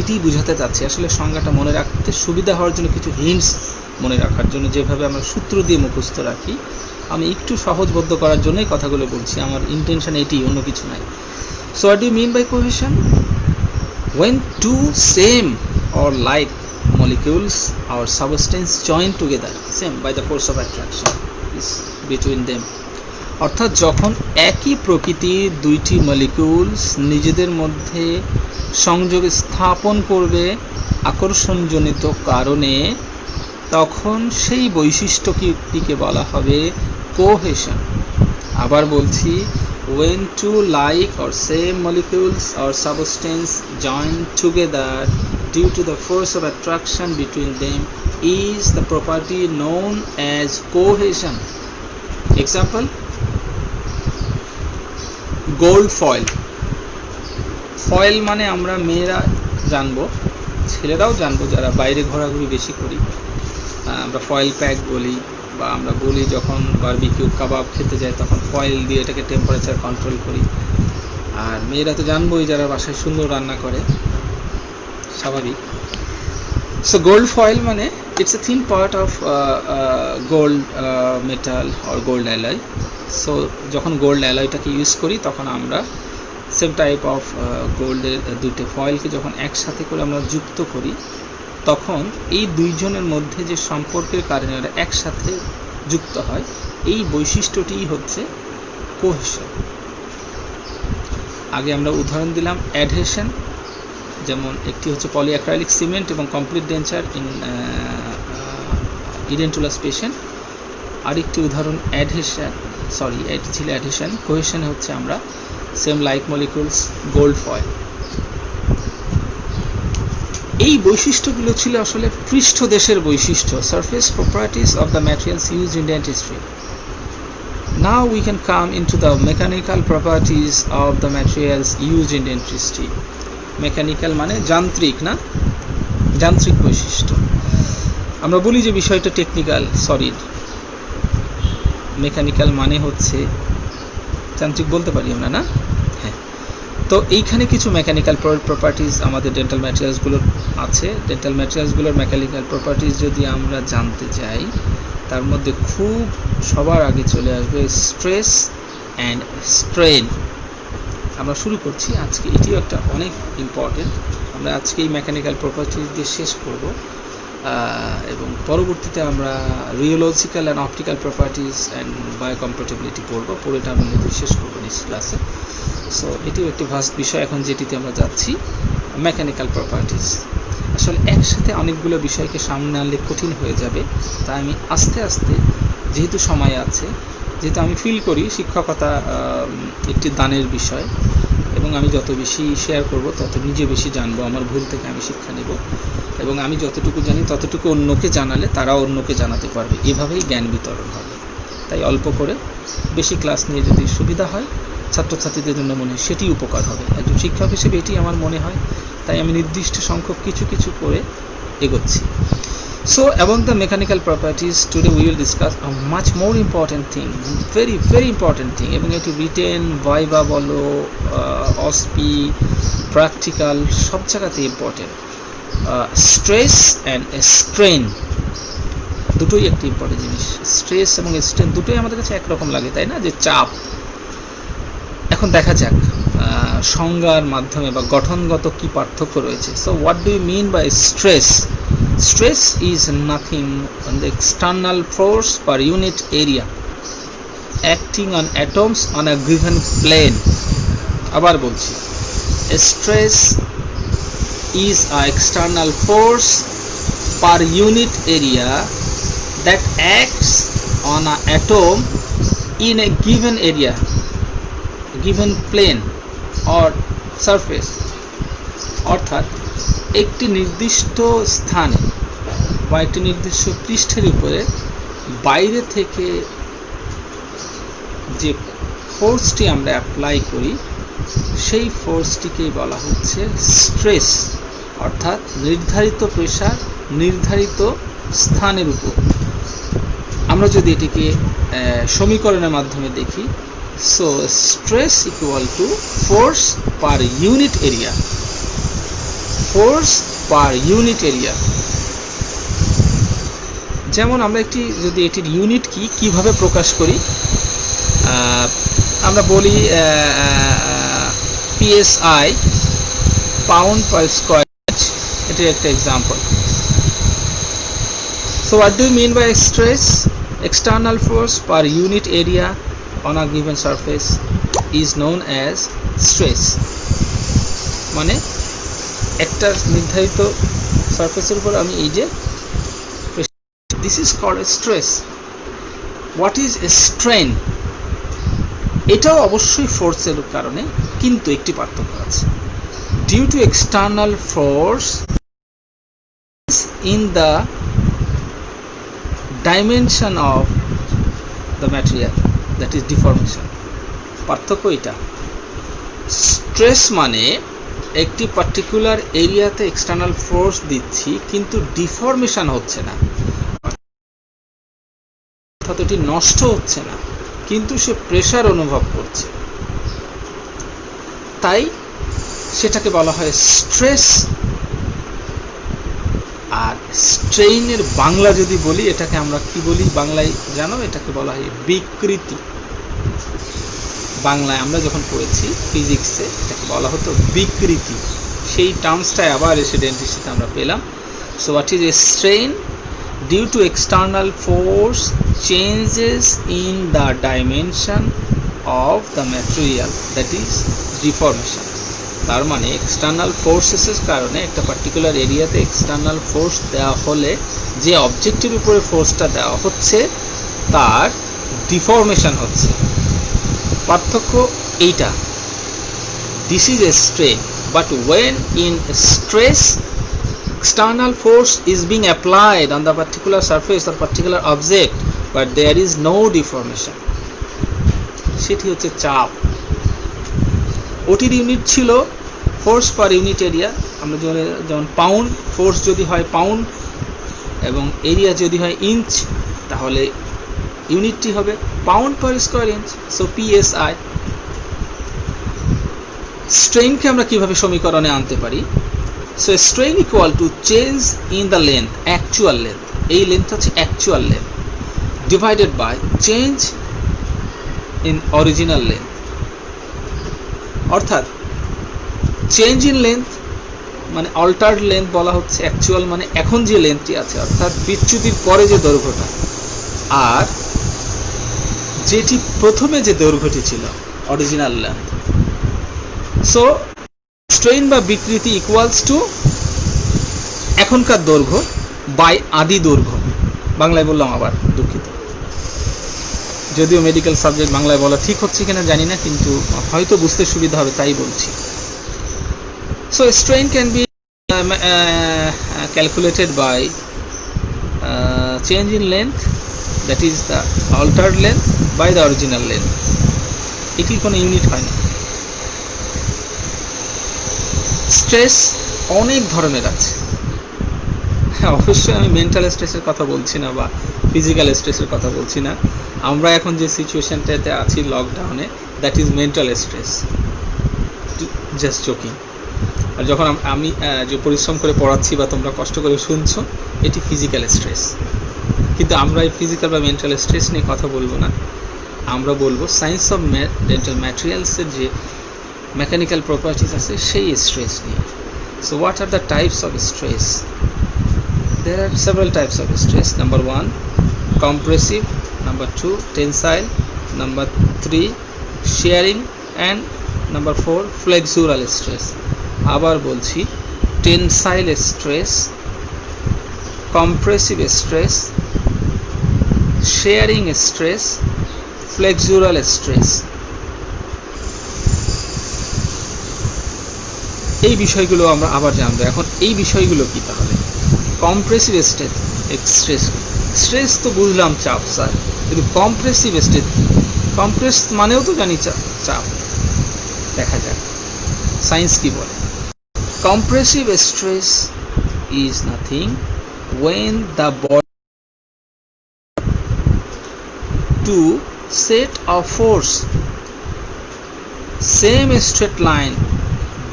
এটি বোঝাতে চাচ্ছি। আসলে সংজ্ঞাটা মনে রাখতে সুবিধা হওয়ার জন্য কিছু হিন্টস মনে রাখার জন্য, যেভাবে আমরা সূত্র দিয়ে মুখস্থ রাখি, আমি একটু সহজবদ্ধ করার জন্যই কথাগুলো বলছি। আমার ইন্টেনশন এটি, অন্য কিছু নাই। So what do you mean by cohesion? When two same or like molecules or substance join together, same by the force of attraction is between them. অর্থাৎ যখন একই প্রকৃতির দুইটি মলিকিউলস নিজেদের মধ্যে সংযোগ স্থাপন করবে আকর্ষণজনিত কারণে, তখন সেই বৈশিষ্ট্যটিকে বলা হবে কোহেশন। আবার বলছি, when two like or same molecules or substance join together due to the force of attraction between them is the property known as cohesion. Example, gold foil. Foil মানে আমরা মেয়েরা জানবো, ছেলেরাও জানবো যারা বাইরে ঘোরাঘুরি বেশি করি, আমরা ফয়েল প্যাক বলি, বা আমরা বলি যখন বারবিকিউ কাবাব খেতে যাই তখন ফয়েল দিয়ে এটাকে টেম্পারেচার কন্ট্রোল করি। আর মেয়েরা তো জানবোই যারা বাসায় সুন্দর রান্না করে, স্বাভাবিক। সো গোল্ড ফয়েল মানে it's a thin part of gold metal or gold alloy. So যখন গোল্ড অ্যালয়টাকে ইউজ করি তখন আমরা সেম টাইপ অফ গোল্ডের দুইটি ফয়েলকে যখন একসাথে করে আমরা যুক্ত করি, তখন এই দুইজনের মধ্যে যে সম্পর্কের কারণে ওরা একসাথে যুক্ত হয়, এই বৈশিষ্ট্যটিই হচ্ছে কোহেশন। আগে আমরা উদাহরণ দিলাম অ্যাডহেশন, যেমন একটি হচ্ছে পলিঅ্যাক্রাইলিক সিমেন্ট এবং কমপ্লিট ডেঞ্চার ইন ইডেন্টুলাস পেশেন্ট। আরেকটি উদাহরণ এটি ছিল অ্যাডহেশন। কোহেশন হচ্ছে আমরা same like molecules, gold foil. এই বৈশিষ্ট্যগুলো ছিল আসলে পৃষ্ঠদেশের বৈশিষ্ট্য, surface properties of the materials used in dentistry. Now we can come into the mechanical properties of the materials used in dentistry. Mechanical মানে যান্ত্রিক, না? যান্ত্রিক বৈশিষ্ট্য। আমরা বলি যে বিষয়টা টেকনিক্যাল, সলিড। মেকানিক্যাল মানে হচ্ছে যান্ত্রিক বলতে পারি আমরা, না? হ্যাঁ। তো এইখানে কিছু মেকানিক্যাল প্রপার্টিজ আমাদের ডেন্টাল ম্যাটেরিয়ালসগুলোর আছে। ডেন্টাল ম্যাটেরিয়ালসগুলোর মেকানিক্যাল প্রপার্টিজ যদি আমরা জানতে চাই, তার মধ্যে খুব সবার আগে চলে আসবে স্ট্রেস অ্যান্ড স্ট্রেন। আমরা শুরু করছি আজকে, এটিও একটা অনেক ইম্পর্টেন্ট। আমরা আজকে এই মেকানিক্যাল প্রপার্টিজ দিয়ে শেষ করব, এবং পরবর্তীতে আমরা rheological and optical properties and biocompatibility পড়ব। পুরোটা আমরা নিয়ে শেষ করবো নেক্সট ক্লাসে। সো এটিও একটি ভাস্ট বিষয় এখন যেটিতে আমরা যাচ্ছি, মেকানিক্যাল প্রপার্টিজ। আসলে একসাথে অনেকগুলো বিষয়কে সামনে আনলে কঠিন হয়ে যাবে, তাই আমি আস্তে আস্তে, যেহেতু সময় আছে, যেহেতু আমি ফিল করি শিক্ষকতা একটি দানের বিষয়, এবং আমি যত বেশি শেয়ার করব তত নিজে বেশি জানবো, আমার ভুল থেকে আমি শিক্ষা নেব, এবং আমি যতটুকু জানি ততটুকু অন্যকে জানালে তারাও অন্যকে জানাতে পারবে, এভাবেই জ্ঞান বিতরণ হবে। তাই অল্প করে বেশি ক্লাস নিয়ে যদি সুবিধা হয় ছাত্রছাত্রীদের জন্য মনে হয় সেটি উপকার হবে। একজন শিক্ষক হিসেবে এটি আমার মনে হয়, তাই আমি নির্দিষ্ট সংখ্যক কিছু কিছু করে এগোচ্ছি। So among the mechanical properties today we will discuss a much more important thing, very very important thing, এবং এটি রিটেন ভাইভা বলো অসপি প্র্যাকটিক্যাল সব জায়গাতে ইম্পর্টেন্ট। স্ট্রেস অ্যান্ড স্ট্রেন দুটোই একটি ইম্পর্টেন্ট জিনিস। স্ট্রেস এবং স্ট্রেন দুটোই আমাদের কাছে একরকম লাগে, তাই না, যে চাপ। এখন দেখা যাক সংজ্ঞার মাধ্যমে বা গঠনগত কি পার্থক্য রয়েছে। So what do you mean by stress? Stress is nothing on the external force per unit area acting on atoms on a given plane. আবার বলছি, stress is an external force per unit area that acts on an atom in a given area, given plane or surface. অর্থাৎ একটি নির্দিষ্ট স্থানে বা একটি নির্দিষ্ট পৃষ্ঠের উপরে বাইরে থেকে যে ফোর্সটি আমরা অ্যাপ্লাই করি সেই ফোর্সটিকেই বলা হচ্ছে স্ট্রেস, অর্থাৎ নির্ধারিত প্রেসার নির্ধারিত স্থানের উপর। আমরা যদি এটিকে সমীকরণের মাধ্যমে দেখি, so stress equal to force per unit area, force per unit area. যেমন আমরা যদি এটির ইউনিট কিভাবে প্রকাশ করি, আমরা বলি PSI, pound per square inch, এটি একটা example. So what do you mean by stress? External force per unit area on a given surface is known as stress. মানে একটা নির্ধারিত সারফেসের উপর আমি এই যে this is called a stress. What is a strain? এটাও অবশ্যই ফোর্সের কারণে, কিন্তু একটি পার্থক্য আছে। Due to external force in the dimension of the material, that is deformation. পার্থক্য এটা। স্ট্রেস মানে একটি পার্টিকুলার এরিয়াতে এক্সটার্নাল ফোর্স দিচ্ছি কিন্তু ডিফরমেশন হচ্ছে না, অর্থাৎ এটি নষ্ট হচ্ছে না, কিন্তু সে প্রেসার অনুভব করছে, তাই সেটাকে বলা হয় স্ট্রেস। আর স্ট্রেইনের বাংলা যদি বলি, এটাকে আমরা কি বলি বাংলায় জানো? এটাকে বলা হয় বিকৃতি। বাংলায় আমরা যখন পড়েছি ফিজিক্সে এটাকে বলা হতো বিকৃতি, সেই টার্মসটাই আবার এসে ডেন্টিস্ট্রিতে আমরা পেলাম। So what is a strain? Due to external force changes in the dimension of the material, that is deformation. তার মানে এক্সটার্নাল ফোর্সেসের কারণে একটা পার্টিকুলার এরিয়াতে এক্সটার্নাল ফোর্স দেওয়া হলে যে অবজেক্টের উপরে ফোর্সটা দেওয়া হচ্ছে তার ডিফরমেশন হচ্ছে। পার্থক্য এইটা। This is a strain, but when in stress external force is being applied on the particular surface or particular object, but there is no deformation, সেটি হচ্ছে চাপ। ওটির ইউনিট ছিল ফোর্স পার ইউনিট এরিয়া। আমরা যেমন পাউন্ড, ফোর্স যদি হয় পাউন্ড এবং এরিয়া যদি হয় ইঞ্চ, তাহলে ইউনিটটি হবে pound per square inch, so PSI। স্ট্রেইনকে আমরা কিভাবে সমীকরণে আনতে পারি? So strain equal to change in the length, actual length, এই লেন্থ হচ্ছে actual length, divided by change in original length. অর্থাৎ চেঞ্জ ইন লেন্থ মানে অল্টার্ড লেন্থ বলা হচ্ছে, অ্যাকচুয়াল মানে এখন যে লেন্থটি আছে, অর্থাৎ বিচ্যুতির পরে যে দৈর্ঘ্যটা, আর যেটি প্রথমে যে দৈর্ঘ্যটি ছিল অরিজিনাল লেন্থ। সো স্ট্রেইন বা বিকৃতি ইকুয়ালস টু এখনকার দৈর্ঘ্য বাই আদি দৈর্ঘ্য। বাংলায় বললাম আবার, দুঃখিত। যদিও মেডিকেল সাবজেক্ট বাংলায় বলা ঠিক হচ্ছে কিনা জানি না, কিন্তু হয়তো বুঝতে সুবিধা হবে তাই বলছি। So strain can be calculated by change in length, that is the altered length by the original length. এটি কোনো ইউনিট হয় না। স্ট্রেস অনেক ধরনের আছে। হ্যাঁ, অবশ্যই আমি মেন্টাল স্ট্রেসের কথা বলছি না বা ফিজিক্যাল স্ট্রেসের কথা বলছি না। আমরা এখন যে সিচুয়েশনটাতে আছি লকডাউনে, that is mental stress, just joking. আর যখন আমি যে পরিশ্রম করে পড়াচ্ছি বা তোমরা কষ্ট করে শুনছো, এটি ফিজিক্যাল স্ট্রেস। কিন্তু আমরা এই ফিজিক্যাল বা মেন্টাল স্ট্রেস নিয়ে কথা বলবো না, আমরা বলবো সায়েন্স অফ ডেন্টাল ম্যাটেরিয়ালসের যে মেকানিক্যাল প্রপার্টিস আছে সেই স্ট্রেস নিয়ে। So what are the types of stress? There are several types of stress. Number 1, compressive. Number 2, tensile. Number 3, shearing. And number 4, flexural stress. আবার বলছি, tensile stress, compressive stress, shearing stress, flexural stress. এই বিষয়গুলো আমরা আবার জানবো। এখন এই বিষয়গুলো কি তাহলে? কম্প্রেসিভ স্ট্রেস তো বুঝলাম চাপ স্যার, কিন্তু কম্প্রেসিভ স্ট্রেস, কম্প্রেস মানেও তো জানি চাপ। দেখা যাক সায়েন্স কি বলে। Compressive stress is nothing when the body to set of force same straight line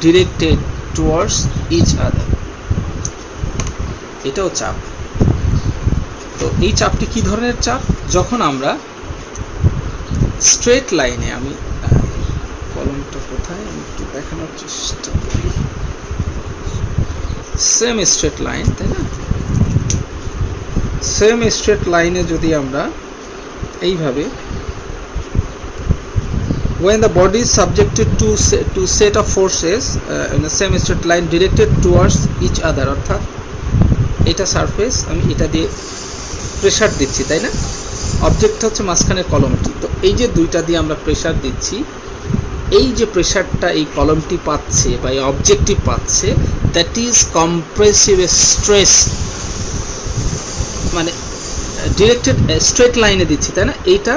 directed towards each other. এটাও চাপ। তো এই চাপটি কি ধরনের চাপ? যখন আমরা স্ট্রেট লাইনে, আমি কলমটা কোথায় আমি একটু দেখানোর চেষ্টা করি, সেম স্ট্রেট লাইন, তাই না? সেম স্ট্রেট লাইনে যদি আমরা এইভাবে, when the body is subjected to set of forces in the same straight line directed towards each other, অর্থাৎ এটা সারফেস, আমি এটা দিয়ে প্রেসার দিচ্ছি, তাই না? অবজেক্ট হচ্ছে মাঝখানের কলমটি। তো এই যে দুইটা দিয়ে আমরা প্রেসার দিচ্ছি, এই যে প্রেসারটা এই কলমটি পাচ্ছে বা এই অবজেক্টটি পাচ্ছে, দ্যাট ইজ কম্প্রেসিভ স্ট্রেস। মানে ডিরেক্টেড স্ট্রেট লাইনে দিচ্ছি, তাই না? এইটা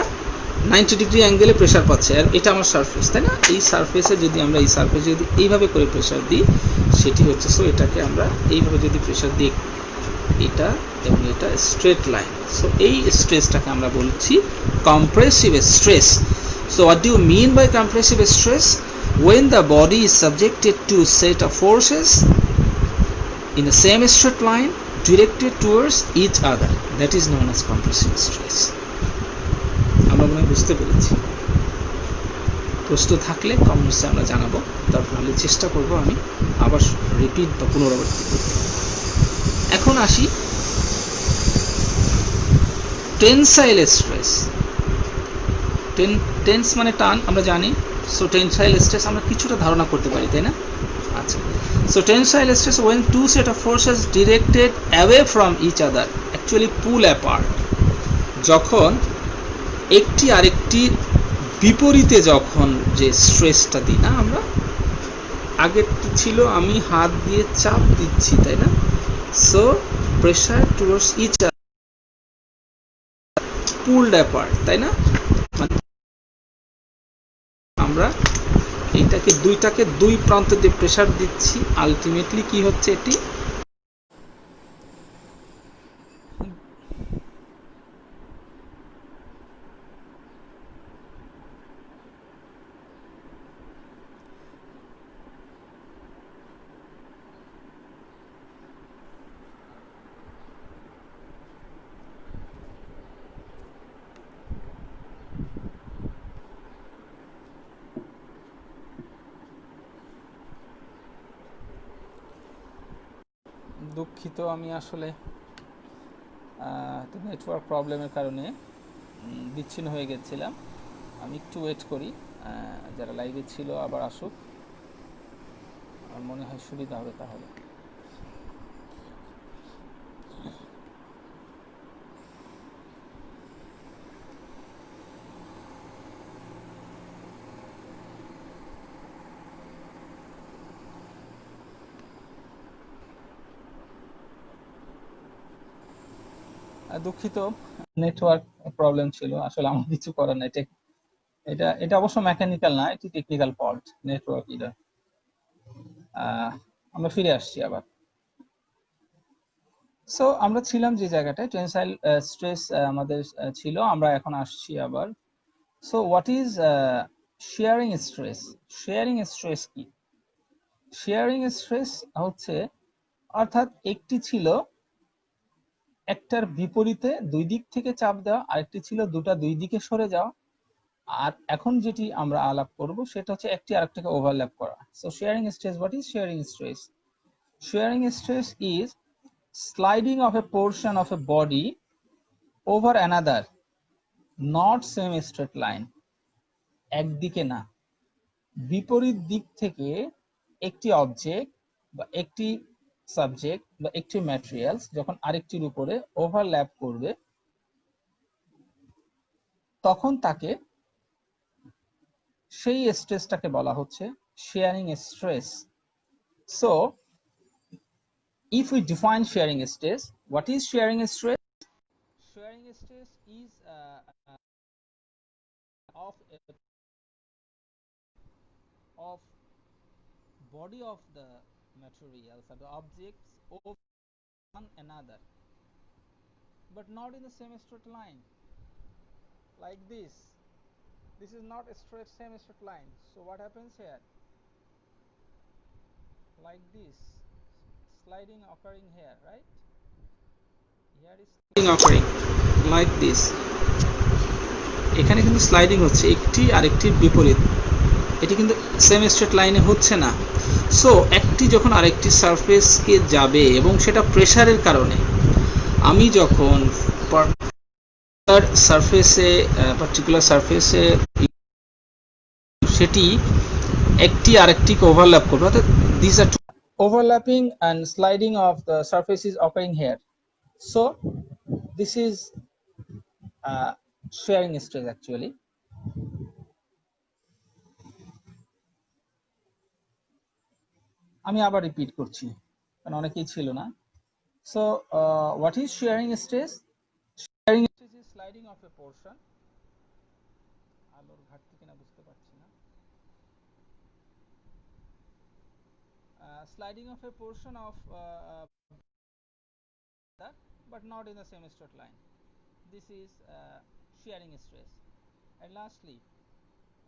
90 ডিগ্রি অ্যাঙ্গেলে প্রেসার পাচ্ছে, আর এটা আমার সারফেস, তাই না? এই সারফেসে যদি আমরা এই সারফেসে যদি এইভাবে করে প্রেসার দিই, সেটি হচ্ছে, সো এটাকে আমরা এইভাবে যদি প্রেসার দিই, এটা এবং এটা স্ট্রেট লাইন, সো এই স্ট্রেসটাকে আমরা বলছি compressive stress. So what do you mean by compressive stress? when the body is subjected to set of forces in the same straight line directed towards each other, that is known as compressive stress. আমরা মনে বুঝতে পেরেছি। প্রশ্ন থাকলে কমেন্টসে আমরা জানাবো, তারপর হলে চেষ্টা করব আমি আবার রিপিট বা পুনরাবৃত্তি করতে। এখন আসি টেনসাইল স্ট্রেস। টেন্স মানে টান, আমরা জানি। সো টেনসাইল স্ট্রেস আমরা কিছুটা ধারণা করতে পারি, তাই না? আচ্ছা, so tensile stress when two set of forces directed away from each other actually pull apart, যখন একটি আরেকটির বিপরীতে যখন যে স্ট্রেসটা দিই না আমরা, আগেরটি ছিল আমি হাত দিয়ে চাপ দিচ্ছি, তাই না? So pressure towards each other, pulled apart, তাই না? আমরা এইটাকে দুইটাকে দুই প্রান্ত দিয়ে প্রেসার দিচ্ছি, আলটিমেটলি কি হচ্ছে, এটি দুঃখিত, আমি আসলে নেটওয়ার্ক প্রবলেমের কারণে বিচ্ছিন্ন হয়ে গেছিলাম। আমি একটু ওয়েট করি, যারা লাইভে ছিল আবার আসুক, আমার মনে হয় সুবিধা হবে তাহলে। দুঃখিত, নেটওয়ার্ক প্রবলেম ছিল, আসলে আমার কিছু করার নাই। এটা এটা অবশ্য মেকানিক্যাল না, এটি টেকনিক্যাল ফল্ট, নেটওয়ার্ক এটা। আমরা ফিরে আসছি আবার। সো আমরা ছিলাম যে জায়গাটায়, টেনসাইল স্ট্রেস আমাদের ছিল, আমরা এখন আসছি আবার। So what is shearing stress? Sharing stress কি? শেয়ারিং স্ট্রেস হচ্ছে, অর্থাৎ একটি ছিল একটার বিপরীতে দুই দিক থেকে চাপ দেওয়া, আরেকটি ছিল দুটা দুই দিকে সরে যাওয়া, আর এখন যেটি আমরা আলাপ করব সেটা হচ্ছে একটি আরেকটাকে ওভারল্যাপ করা। So sharing stress, what is shearing stress? Shearing stress is sliding of a portion of a body over another, not same straight line. একদিকে না, বিপরীত দিক থেকে একটি অবজেক্ট বা একটি সাবজেক্ট বা একটি ম্যাটেরিয়ালস যখন আরেকটির উপরে ওভারল্যাপ করবে, তখন তাকে, সেই স্ট্রেসটাকে বলা হচ্ছে sharing stress. So if we define shearing stress, what is shearing stress? Shearing stress is of of body of the materials or the objects over one another, but not in the same straight line, like this. This is not a same straight line. So what happens here? Like this, sliding occurring here, right? Here is sliding occurring like this. এখানে কিন্তু স্লাইডিং হচ্ছে একটি আরেকটির বিপরীত, এটি কিন্তু সেম স্ট্রেট লাইনে হচ্ছে না। সো একটি যখন আরেকটি সারফেসকে যাবে এবং সেটা প্রেসারের কারণে, আমি যখন পার্টিকুলার সারফেসে সেটি একটি আরেকটিকে ওভারল্যাপ করবে, অর্থাৎ this are overlapping and sliding of the surface is occurring here. So this is shearing stress actually. আমি আবার রিপিট করছি কারণ অনেকেই ছিল না। So what is shearing stress? Shearing stress is sliding of a portion, আলোর ঘাটতি কিনা বুঝতে পারছি না, sliding of a portion of that, but not in the same straight line. This is shearing stress. And lastly,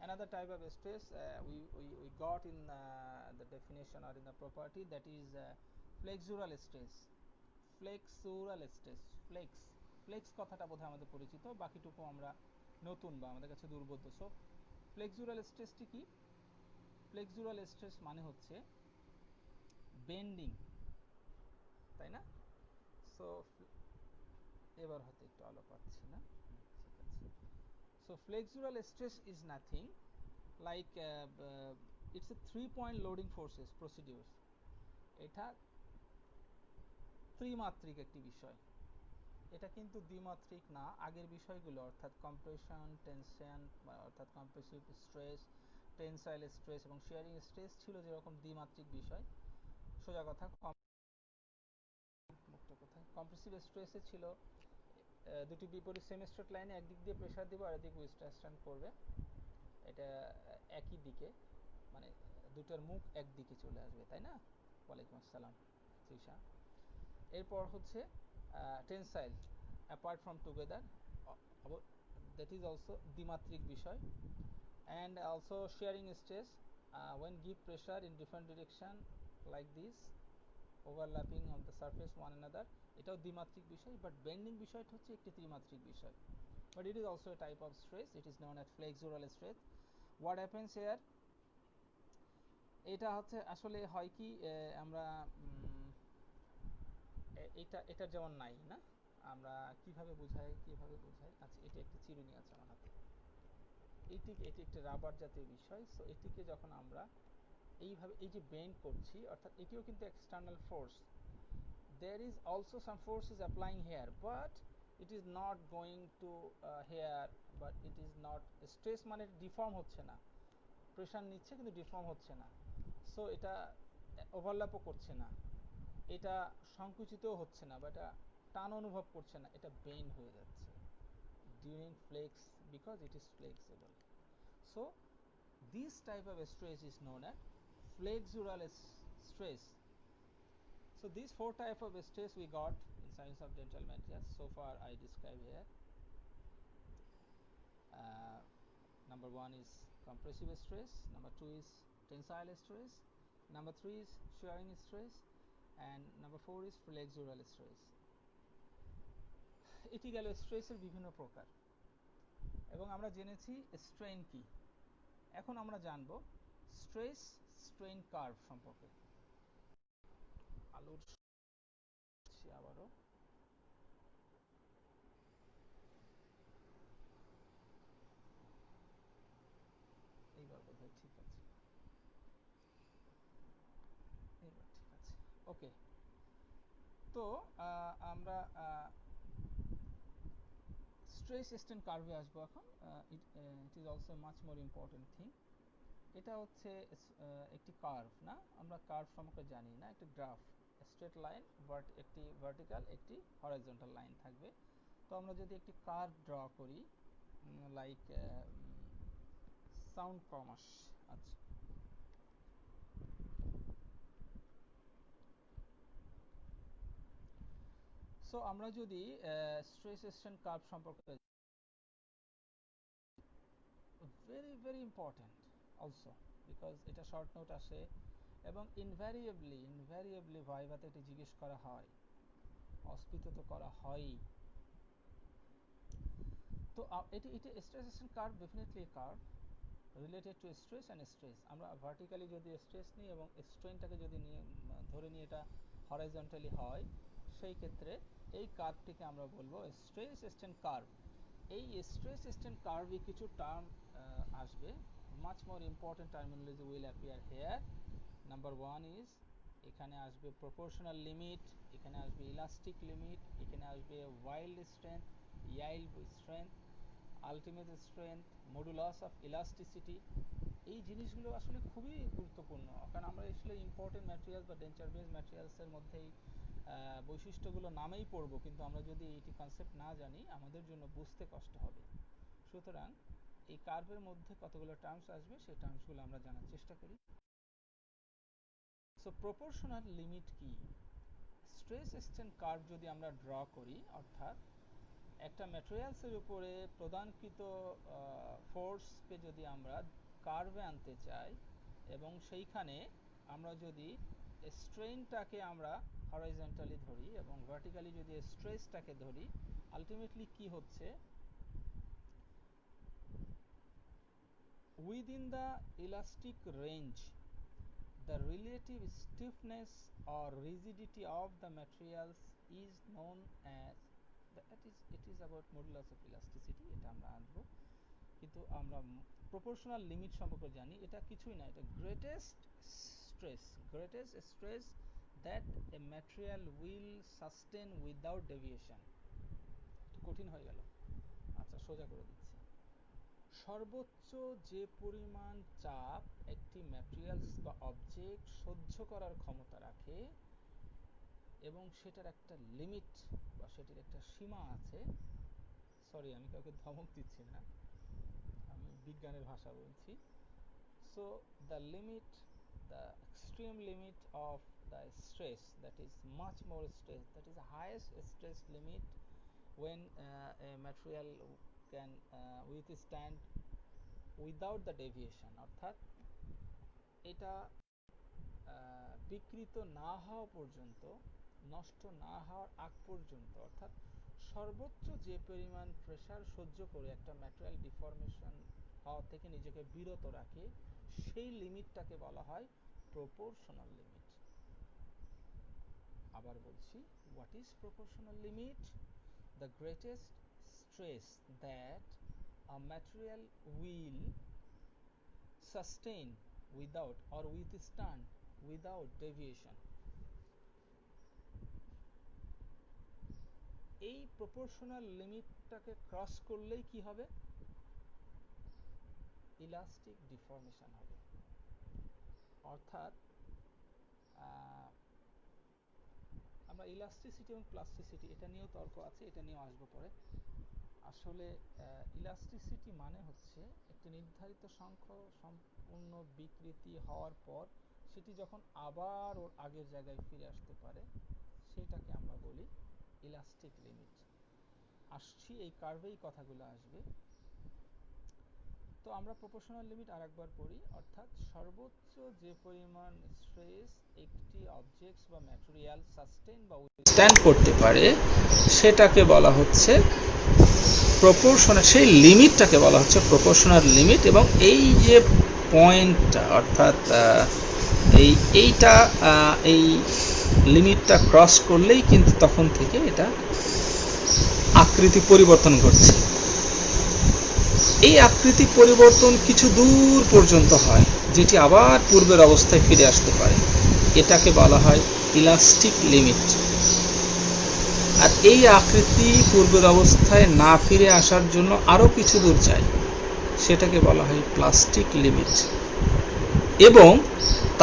another type of stress we got in the definition or in the property, that is flexural stress. Flexural stress, flex কথাটা বোধহয় আমাদের পরিচিত, বাকিটুকু আমরা নতুন বা আমাদের কাছে দুর্বোধ্য। সো ফ্লেক্সুরাল স্ট্রেসটি কি? ফ্লেক্সুরাল স্ট্রেস মানে হচ্ছে বেন্ডিং, তাই না? সো এবার হয়তো একটু আলো পাচ্ছি না, ঠিক আছে। So ফ্লেক্সুরাল stress is nothing like, it's a 3 point loading forces procedures. এটা ত্রিমাত্রিক একটি বিষয়, এটা কিন্তু দ্বিমাত্রিক না। আগের বিষয়গুলো অর্থাৎ কম্প্রেশন, টেনশন, অর্থাৎ কম্প্রেসিভ স্ট্রেস, টেনসাইল স্ট্রেস এবং শেয়ারিং স্ট্রেস ছিল যেরকম দ্বিমাত্রিক বিষয়। সোজা কথা, কম্প্রেসিভ স্ট্রেসে ছিল দুটি বিপরীত সেম স্ট্রেট লাইনে একদিক দিয়ে প্রেসার দিব আর এদিক উইথস্ট্যান্ড করবে, এটা একই দিকে, মানে দুটার মুখ একদিকে চলে আসবে, তাই না? ওয়ালাইকুম আসসালাম তৃষা। এরপর হচ্ছে tensile, apart from together, that is also দ্বিমাত্রিক বিষয়। and also shearing stress, when give pressure in different direction like this, overlapping of the surface one another, এটাও দ্বিমাত্রিক বিষয়। বাট বেন্ডিং বিষয়টা হচ্ছে একটি ত্রিমাত্রিক বিষয়, but it is also a type of stress, it is known as flexural stress. what happens here, এটা হচ্ছে আসলে হয় কি, আমরা এটা যেমন নাই না, আমরা কিভাবে বোঝাই আচ্ছা, এটা একটি চিরুনি আছে আমার হাতে, এটি একটি রাবার জাতীয় বিষয়। সো এটিকে যখন আমরা এইভাবে এই যে বেন্ড করছি, অর্থাৎ এটিও কিন্তু external force, there is also some force is applying here, but it is not going to here, but it is not stress, মানে ডিফর্ম হচ্ছে না, প্রেসার নিচ্ছে কিন্তু ডিফর্ম হচ্ছে না। সো এটা ওভারল্যাপও করছে না, এটা সংকুচিতও হচ্ছে না, বা এটা টান অনুভব করছে না, এটা বেন্ড হয়ে যাচ্ছে during flex because it is flexible. So this type of stress is known as flexural stress. So these four type of stress we got in science of dental materials. So far I describe here. Number one is compressive stress, number two is tensile stress, number three is shearing stress, and number four is flexural stress. এটি গেল স্ট্রেসের বিভিন্ন প্রকার এবং আমরা জেনেছি স্ট্রেন কি। এখন আমরা জানব স্ট্রেস স্ট্রেন কার্ভ সম্পর্কে। আলোর আবারও এইবার বোধহয় ঠিক আছে, এইবার ঠিক আছে, ওকে। তো আমরা স্ট্রেস স্ট্রেন কার্ভে আসবো এখন। It is also much more important thing. এটা হচ্ছে একটি কার্ভ না, আমরা কার্ভ সম্পর্কে জানি না, একটি গ্রাফ, স্ট্রেট লাইন, একটি ভার্টিক্যাল একটি হরাইজন্টাল লাইন থাকবে। তো আমরা যদি একটি কার্ভ ড্র করি লাইক সাউন্ড কমাস, আচ্ছা সো আমরা যদি স্ট্রেস স্ট্রেন কার্ভ সম্পর্কে, very very important also because এটা শর্ট নোট আসে এবং ইনভ্যারিয়েবলি ভাইভাতে এটি জিজ্ঞেস করা হয়, অস্কিত তো করা হয়ই। তো এটি stress strain curve definitely curve related to stress and stress. আমরা ভার্টিক্যালি যদি স্ট্রেস নিই এবং স্ট্রেনটাকে যদি নিয়ে ধরে নিয়ে এটা হরাইজন্টালি হয়, সেই ক্ষেত্রে এই কার্ভটিকে আমরা বলবো স্ট্রেস স্ট্রেন কার্ভ। এই স্ট্রেস স্ট্রেন কার্ভে কিছু টার্ম আসবে, much more important terminology will appear here. Number one is এখানে আসবে proportional limit, এখানে আসবে elastic limit, এখানে আসবে wild strength, yield strength, ultimate strength, modulus of elasticity। এই জিনিসগুলো আসলে খুবই গুরুত্বপূর্ণ, কারণ আমরা আসলে ইম্পর্টেন্ট ম্যাটেরিয়ালস বা ডেঞ্চার বেস ম্যাটেরিয়ালসের মধ্যেই বৈশিষ্ট্যগুলো নামেই পড়বো, কিন্তু আমরা যদি এটি কনসেপ্ট না জানি আমাদের জন্য বুঝতে কষ্ট হবে। সুতরাং এই কার্ভের মধ্যে কতগুলো টার্মস আসবে সেই টার্মসগুলো আমরা জানার চেষ্টা করি। সো প্রপোর্শনাল লিমিট কি? স্ট্রেস স্ট্রেন কার্ভ যদি আমরা ড্র করি, অর্থাৎ একটা ম্যাটেরিয়ালসের উপরে প্রদানকৃত ফোর্সকে যদি আমরা কার্ভে আনতে চাই এবং সেইখানে আমরা যদি স্ট্রেনটাকে আমরা হরাইজন্টালি ধরি এবং ভার্টিক্যালি যদি স্ট্রেসটাকে ধরি, আলটিমেটলি কি হচ্ছে, within the elastic range the relative stiffness or rigidity of the materials is known as it is about modulus of elasticity। এটা আমরা আনবো, কিন্তু আমরা প্রপোর্শনাল লিমিট সম্পর্কে জানি, এটা কিছুই না, এটা greatest stress that a material will sustain without deviation। কঠিন হয়ে গেল, আচ্ছা সোজা করে দিচ্ছি। সর্বোচ্চ যে পরিমাণ চাপ একটি ম্যাটেরিয়ালস বা অবজেক্ট সহ্য করার ক্ষমতা রাখে এবং সেটার একটা লিমিট বা সেটির একটা সীমা আছে। সরি, আমি কাউকে ধমক দিচ্ছি না, আমি বিজ্ঞানের ভাষা বলছি। So the limit, the extreme limit of the stress, that is much more stress, that is the highest stress limit when a material can withstand without the deviation, অর্থাৎ এটা বিকৃত না হওয়া পর্যন্ত, নষ্ট না হওয়ার আগ পর্যন্ত, অর্থাৎ সর্বোচ্চ যে পরিমাণ প্রেসার সহ্য করে একটা ম্যাটেরিয়াল ডিফর্মেশন হওয়া থেকে নিজেকে বিরত রাখে, সেই লিমিটটাকে বলা হয় প্রপোর্শনাল লিমিট। আবার বলছি, what is proportional limit? The greatest stress that a material will sustain without or withstand without deviation। এই প্রপোর্শনাল লিমিটটাকে ক্রস করলেই কি হবে? ইলাস্টিক ডিফর্মেশন হবে। অর্থাৎ আমরা ইলাস্টিসিটি এবং প্লাস্টিসিটি এটা নিয়েও তর্ক আছে, এটা নিয়েও আসবো পরে। আসলে ইলাস্টিসিটি মানে হচ্ছে একটি নির্ধারিত সংখ্যা সম্পূর্ণ বিকৃতি হওয়ার পর সেটি যখন আবার ওর আগের জায়গায় ফিরে আসতে পারে সেটাকে আমরা বলি ইলাস্টিক লিমিট। আসছি এই কার্ভেই কথাগুলো আসবে। তো আমরা প্রপোর্শনাল লিমিট আরেকবার পড়ি, অর্থাৎ সর্বোচ্চ যে পরিমাণ স্ট্রেস একটি অবজেক্ট বা ম্যাটেরিয়াল সাস্টেইন বা উইথস্ট্যান্ড করতে পারে সেটাকে বলা হচ্ছে প্রপোর্শনাল, সেই লিমিটটাকে বলা হচ্ছে প্রপোর্শনাল লিমিট। এবং এই যে পয়েন্টটা অর্থাৎ এই লিমিটটা ক্রস করলেই কিন্তু তখন থেকে এটা আকৃতি পরিবর্তন করছে। এই আকৃতি পরিবর্তন কিছু দূর পর্যন্ত হয়, যেটি আবার পূর্বের অবস্থায় ফিরে আসতে পারে, এটাকে বলা হয় ইলাস্টিক লিমিট। আর এই আকৃতি পূর্বের অবস্থায় না ফিরে আসার জন্য আরো কিছু দূর যায়, সেটাকে বলা হয় প্লাস্টিক লিমিট। এবং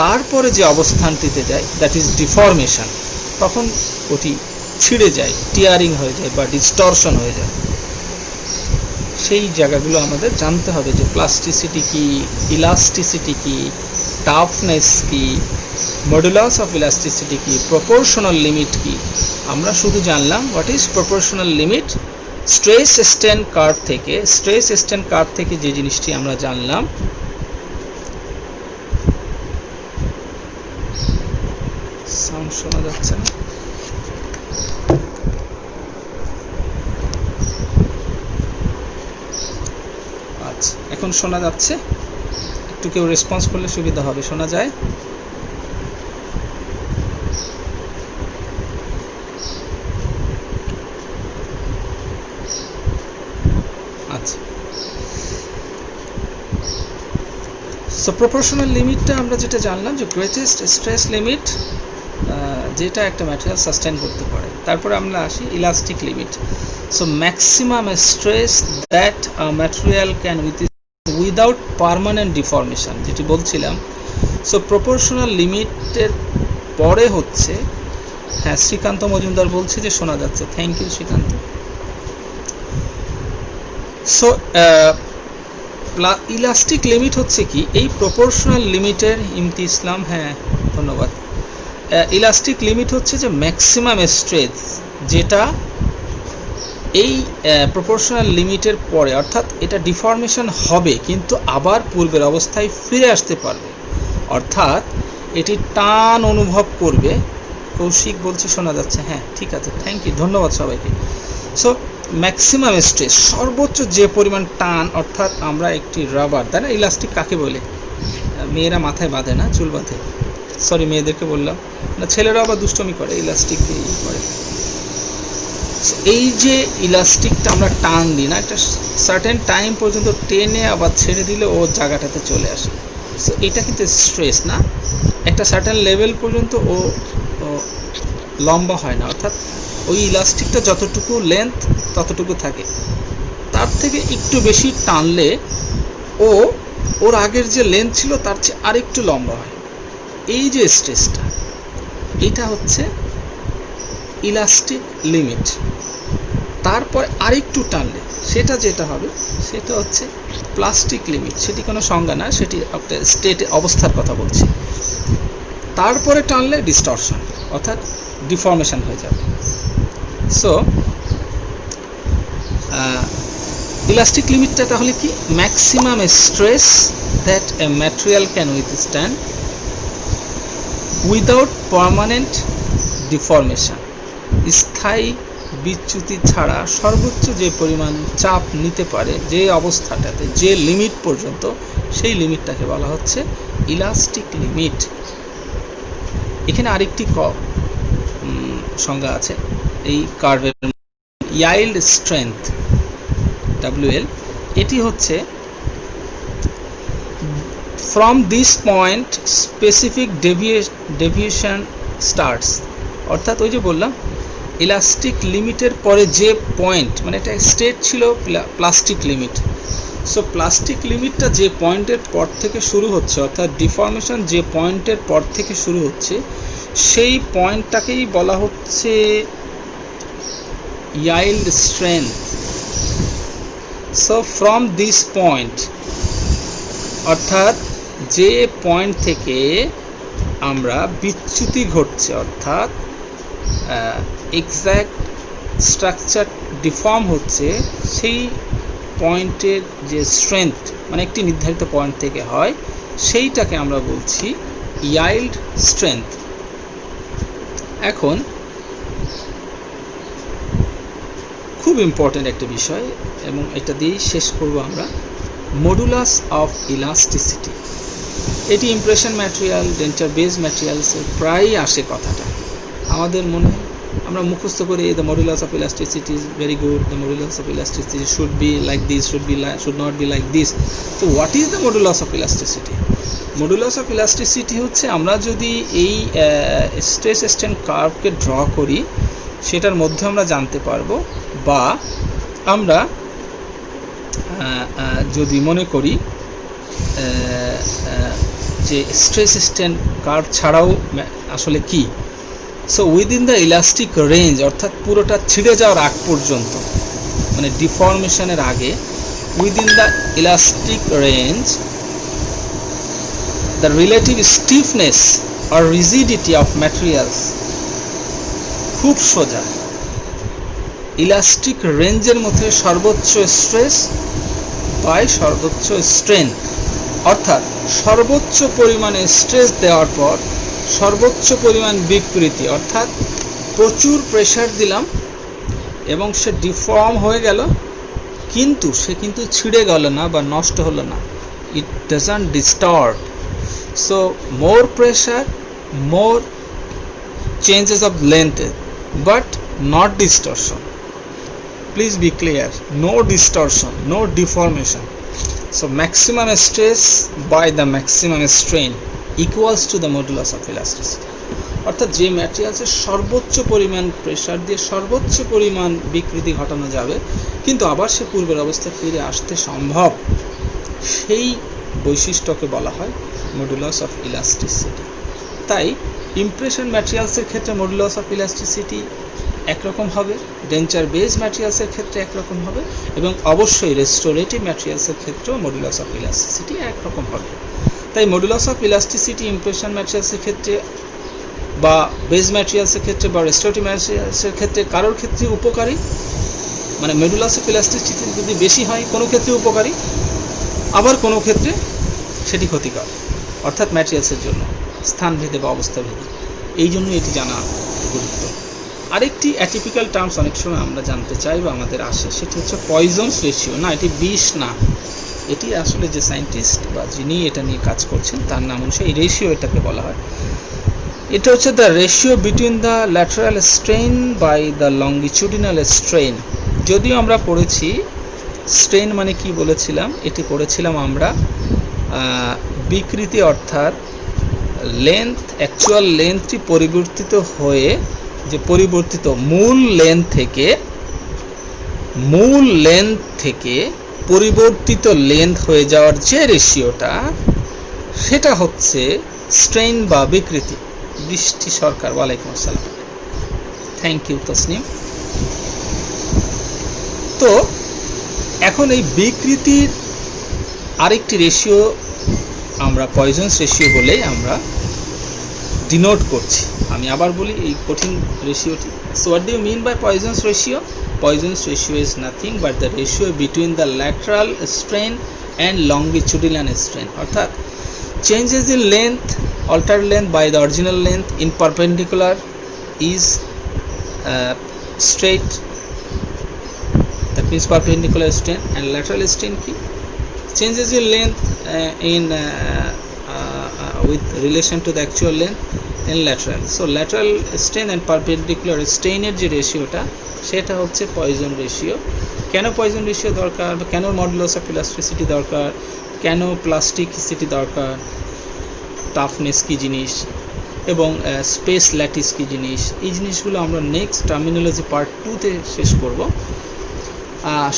তারপরে যে অবস্থানটিতে যায় দ্যাট ইজ ডিফর্মেশন, তখন ওটি ছিঁড়ে যায়, টিয়ারিং হয়ে যায় বা ডিস্টরশন হয়ে যায়। সেই জায়গাগুলো আমাদের জানতে হবে যে প্লাস্টিসিটি কি, ইলাস্টিসিটি কি, টাফনেস কি, মডুলাস অফ ইলাস্টিসিটি কি, প্রপোর্শনাল লিমিট কি। আমরা শুধু জানলাম what is proportional limit. Stress strain curve থেকে যে জিনিসটি আমরা জানলাম, সাউন্ড শোনা যাচ্ছে না, আচ্ছা এখন শোনা যাচ্ছে, একটু কেউ রেসপন্স করলে সুবিধা হবে। শোনা যায়? আচ্ছা, সো প্রপোর্শনাল লিমিটটা আমরা যেটা জানলাম যে গ্রেটেস্ট স্ট্রেস লিমিট যেটা একটা ম্যাটেরিয়াল সাস্টেইন করতে পারে। তারপরে আমরা আসি elastic limit. So maximum stress that a material can without permanent deformation, যেটি বলছিলাম। সো প্রপোর্শনাল লিমিটের পরে হচ্ছে, হ্যাঁ শ্রীকান্ত মজুমদার বলছে যে শোনা যাচ্ছে, thank you Shrikant. So elastic limit হচ্ছে কি, এই প্রপোর্শনাল লিমিটের, ইমতি ইসলাম, হ্যাঁ ধন্যবাদ। ইলাস্টিক লিমিট হচ্ছে যে ম্যাক্সিমাম স্ট্রেস যেটা এই প্রপোর্শনাল লিমিটের পরে, অর্থাৎ এটা ডিফর্মেশন হবে কিন্তু আবার পূর্বের অবস্থায় ফিরে আসতে পারবে, অর্থাৎ এটি টান অনুভব করবে। কৌশিক বলছে শোনা যাচ্ছে, হ্যাঁ ঠিক আছে, থ্যাংক ইউ, ধন্যবাদ সবাইকে। সো ম্যাক্সিমাম স্ট্রেস, সর্বোচ্চ যে পরিমাণ টান, অর্থাৎ আমরা একটি রাবার, তাই না, ইলাস্টিক কাকে বলে? মেয়েরা মাথায় বাঁধে না, চুল বাঁধে, সরি মেয়েদেরকে বললাম না, ছেলেরা আবার দুষ্টমি করে, ইলাস্টিক দিয়ে করে। এই যে ইলাস্টিকটা আমরা টান দিই না, একটা সার্টেন টাইম পর্যন্ত টেনে আবার ছেড়ে দিলে ও জায়গাটাতে চলে আসে। সো এটা কিন্তু স্ট্রেস না, একটা সার্টেন লেভেল পর্যন্ত ও লম্বা হয় না, অর্থাৎ ওই ইলাস্টিকটা যতটুকু লেন্থ ততটুকু থাকে, তার থেকে একটু বেশি টানলে ও ওর আগের যে লেন্থ ছিল তার চেয়ে আরেকটু লম্বা হয়। এই যে স্ট্রেসটা, এটা হচ্ছে ইলাস্টিক লিমিট। তারপর আরেকটু টানলে সেটা যেটা হবে সেটা হচ্ছে প্লাস্টিক লিমিট। সেটি কোনো সংজ্ঞা না, সেটি একটা স্টেটে অবস্থার কথা বলছি। তারপরে টানলে ডিস্টরশন অর্থাৎ ডিফর্মেশন হয়ে যাবে। সো ইলাস্টিক লিমিটটা তাহলে কি? Maximum stress that a material can withstand without permanent deformation, স্থায়ী বিচ্যুতি ছাড়া সর্বোচ্চ যে পরিমাণ চাপ নিতে পারে যে অবস্থাটাতে, যে লিমিট পর্যন্ত, সেই লিমিটটাকে বলা হচ্ছে ইলাস্টিক লিমিট। এখানে আরেকটি সংজ্ঞা আছে এই কার্ভের, yield strength WL, এটি হচ্ছে from this point specific deviation starts, অর্থাৎ ওই যে বললাম ইলাস্টিক লিমিটের পরে যে পয়েন্ট, মানে এটা স্টেট ছিল প্লাস্টিক লিমিট, সো প্লাস্টিক লিমিটটা যে পয়েন্টের পর থেকে শুরু হচ্ছে, অর্থাৎ ডিফর্মেশন যে পয়েন্টের পর থেকে শুরু হচ্ছে, সেই পয়েন্টটাকেই বলা হচ্ছে yield strength. So from this point, অর্থাৎ যে পয়েন্ট থেকে আমরা বিচ্যুতি ঘটছে, অর্থাৎ এক্স্যাক্ট স্ট্রাকচার ডিফর্ম হচ্ছে, সেই পয়েন্টের যে স্ট্রেংথ মানে একটি নির্ধারিত পয়েন্ট থেকে হয়, সেইটাকে আমরা বলছি yield strength. এখন খুব ইম্পর্টেন্ট একটা বিষয়, এবং এটা দিয়েই শেষ করব আমরা, মডুলাস অফ ইলাস্টিসিটি। এটি ইমপ্রেশন ম্যাটেরিয়াল, ডেন্চার বেস ম্যাটেরিয়ালসে প্রায়ই আসে কথাটা আমাদের মনে। আমরা মুখস্থ করি the modulus of elasticity is very good, the modulus of elasticity should be like this, should not be like this. তো what is the modulus of elasticity? Modulus of elasticity হচ্ছে আমরা যদি এই স্ট্রেস স্ট্রেন কার্ভকে ড্র করি, সেটার মধ্যে আমরা জানতে পারবো, বা আমরা যদি মনে করি যে স্ট্রেস স্ট্রেন কার্ভ ছাড়াও আসলে কি, so within the elastic range, অর্থাৎ পুরোটা ছিঁড়ে যাওয়ার আগ পর্যন্ত, মানে ডিফর্মেশনের আগে, within the elastic range the relative stiffness or rigidity of materials, খুব সোজা ইলাস্টিক রেঞ্জের মধ্যে সর্বোচ্চ স্ট্রেস বাই সর্বোচ্চ স্ট্রেন, অর্থাৎ সর্বোচ্চ পরিমাণে স্ট্রেস দেওয়ার পর সর্বোচ্চ পরিমাণ বিকৃতি, অর্থাৎ প্রচুর প্রেশার দিলাম এবং সে ডিফর্ম হয়ে গেল, কিন্তু সে কিন্তু ছিঁড়ে গেল না বা নষ্ট হলো না, it doesn't distort. So more pressure, more changes of length, but not distortion. Please be clear, no distortion, no deformation. So maximum stress by the maximum strain equals to the modulus of elasticity. অর্থাৎ যে ম্যাটেরিয়ালসের সর্বোচ্চ পরিমাণ প্রেশার দিয়ে সর্বোচ্চ পরিমাণ বিকৃতি ঘটানো যাবে, কিন্তু আবার সে পূর্বের অবস্থায় ফিরে আসতে সম্ভব, সেই বৈশিষ্ট্যকে বলা হয় মডুলাস অফ ইলাস্টিসিটি। তাই ইমপ্রেশন ম্যাটেরিয়ালসের ক্ষেত্রে মডুলাস অফ ইলাস্টিসিটি একরকম হবে, ডেঞ্চার বেস ম্যাটেরিয়ালসের ক্ষেত্রে একরকম হবে, এবং অবশ্যই রেস্টোরেটিভ ম্যাটেরিয়ালসের ক্ষেত্রেও মডুলাস অফ ইলাস্টিসিটি একরকম হবে। তাই মডুলাস অফ ইলাস্টিসিটি ইমপ্রেশন ম্যাটেরিয়ালসের ক্ষেত্রে বা বেস ম্যাটেরিয়ালসের ক্ষেত্রে বা রেস্টোরেটিভ ম্যাটেরিয়ালসের ক্ষেত্রে কারোর ক্ষেত্রে উপকারী, মানে মডুলাস অফ ইলাস্টিসিটি যদি বেশি হয় কোনো ক্ষেত্রে উপকারী, আবার কোনো ক্ষেত্রে সেটি ক্ষতিকর, অর্থাৎ ম্যাটেরিয়ালসের জন্য স্থানভেদে বা অবস্থাভেদে। এই জন্য এটি জানা গুরুত্ব। আরেকটি অ্যাটিপিক্যাল টার্মস অনেক সময় আমরা জানতে চাই বা আমাদের আসে, সেটি হচ্ছে পয়জনস রেশিও। না, এটি বিষ না, এটি আসলে যে সায়েন্টিস্ট বা যিনি এটা নিয়ে কাজ করছেন তার নাম অনুসারে এই রেশিও এটাকে বলা হয়। এটা হচ্ছে the ratio between the lateral strain by the longitudinal strain. যদিও আমরা পড়েছি স্ট্রেন মানে কি বলেছিলাম, এটি পড়েছিলাম আমরা বিকৃতি, অর্থাৎ লেন্থ, অ্যাকচুয়াল লেন্থটি পরিবর্তিত হয়ে, যে পরিবর্তিত মূল লেন্থ থেকে পরিবর্তিত লেন্থ হয়ে যাওয়ার যে রেশিওটা, সেটা হচ্ছে স্ট্রেন বা বিকৃতি। বৃষ্টি সরকার, ওয়ালাইকুম আসসালাম, থ্যাংক ইউ তসনিম। তো এখন এই বিকৃতির আরেকটি রেশিও আমরা পয়জনস রেশিও বলেই আমরা ডিনোট করছি। আমি আবার বলি এই কঠিন রেশিওটি। So what do you mean by Poisson's ratio? Poisson's ratio is nothing but the ratio between the lateral strain and longitudinal strain, অর্থাৎ changes in length, altered length by the original length in perpendicular is straight, that means perpendicular strain, and lateral strain ki changes in length with relation to the actual length in lateral. So lateral strain and perpendicular strain এর যে রেশিওটা, সেটা হচ্ছে পয়জন রেশিও। কেন পয়জন রেশিও দরকার, কেন মডুলাস অফ ইলাস্টিসিটি দরকার, কেন প্লাস্টিসিটি দরকার, টাফনেস কি জিনিস, এবং স্পেস ল্যাটিস কি জিনিস, এই জিনিসগুলো আমরা নেক্সট টার্মিনোলজি পার্ট 2-তে শেষ করব।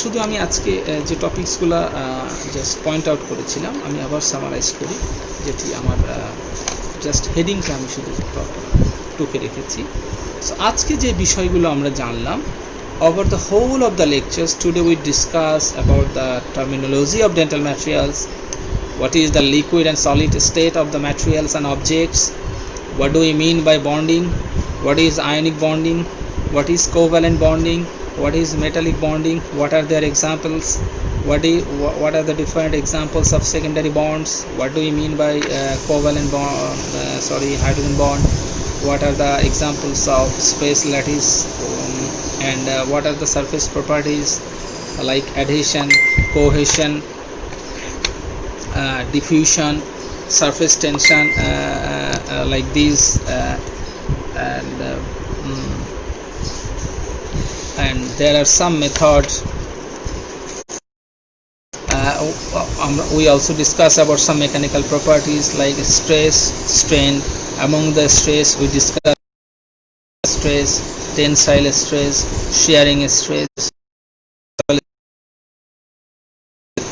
শুধু আমি আজকে যে টপিকসগুলো জাস্ট পয়েন্ট আউট করেছিলাম আমি আবার সামারাইজ করি, যেটি আমার জাস্ট হেডিংটা আমি শুধু টুকে রেখেছি। সো আজকে যে বিষয়গুলো আমরা জানলাম, over the whole of the lectures today we discuss about the terminology of dental materials, what is the liquid and solid state of the materials and objects, what do we mean by bonding, what is ionic bonding, what is covalent bonding, what is metallic bonding, what are their examples, what are the different examples of secondary bonds, what do we mean by covalent bond, hydrogen bond, what are the examples of space lattice, and what are the surface properties like adhesion, cohesion, diffusion, surface tension, like these, and there are some methods. We also discuss about some mechanical properties like stress, strain. Among the stress we discuss stress, tensile stress, shearing stress.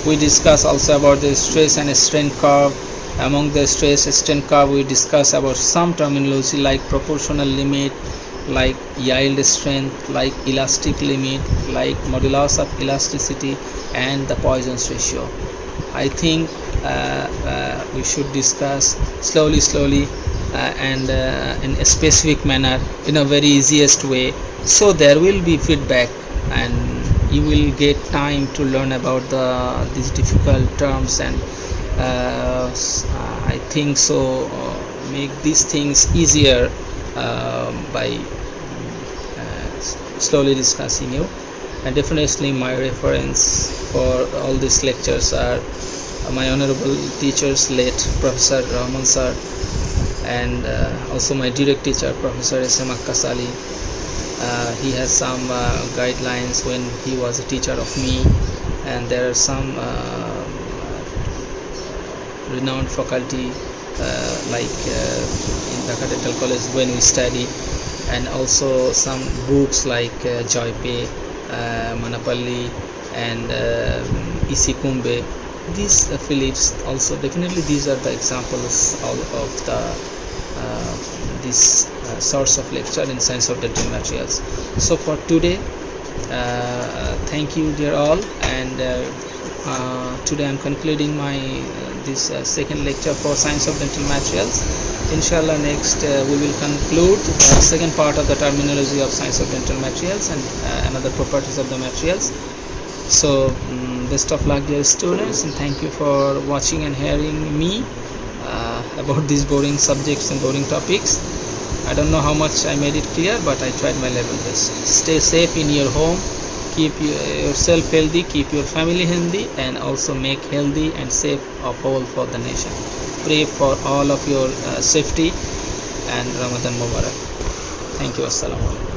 We discuss also about the stress and strain curve. Among the stress strain curve we discuss about some terminology like proportional limit, like yield strength, like elastic limit, like modulus of elasticity, and the Poisson's ratio. I think we should discuss slowly and in a specific manner, in a very easiest way, so there will be feedback and you will get time to learn about these difficult terms, and I think so make these things easier by slowly discussing you. And definitely my reference for all these lectures are my honorable teachers, late Professor Rahman sir, and also my direct teacher Professor S.M. Akkas Ali. He has some guidelines when he was a teacher of me, and there are some renowned faculty like in Dhaka Dental College when we study, and also some books like Joype, Manapalli, and E.C. Kumbe. These Phillips also, definitely these are the examples of the this source of lecture in science of dental materials. So for today, thank you dear all, and today I'm concluding my this second lecture for science of dental materials. Inshallah next we will conclude the second part of the terminology of science of dental materials and another properties of the materials. So best of luck dear students, and thank you for watching and hearing me about these boring subjects and boring topics. I don't know how much I made it clear, but I tried my level best. Stay safe in your home, keep yourself healthy, keep your family healthy, and also make healthy and safe of whole for the nation. Pray for all of your safety, and Ramadan Mubarak. Thank you. Assalamu alaikum.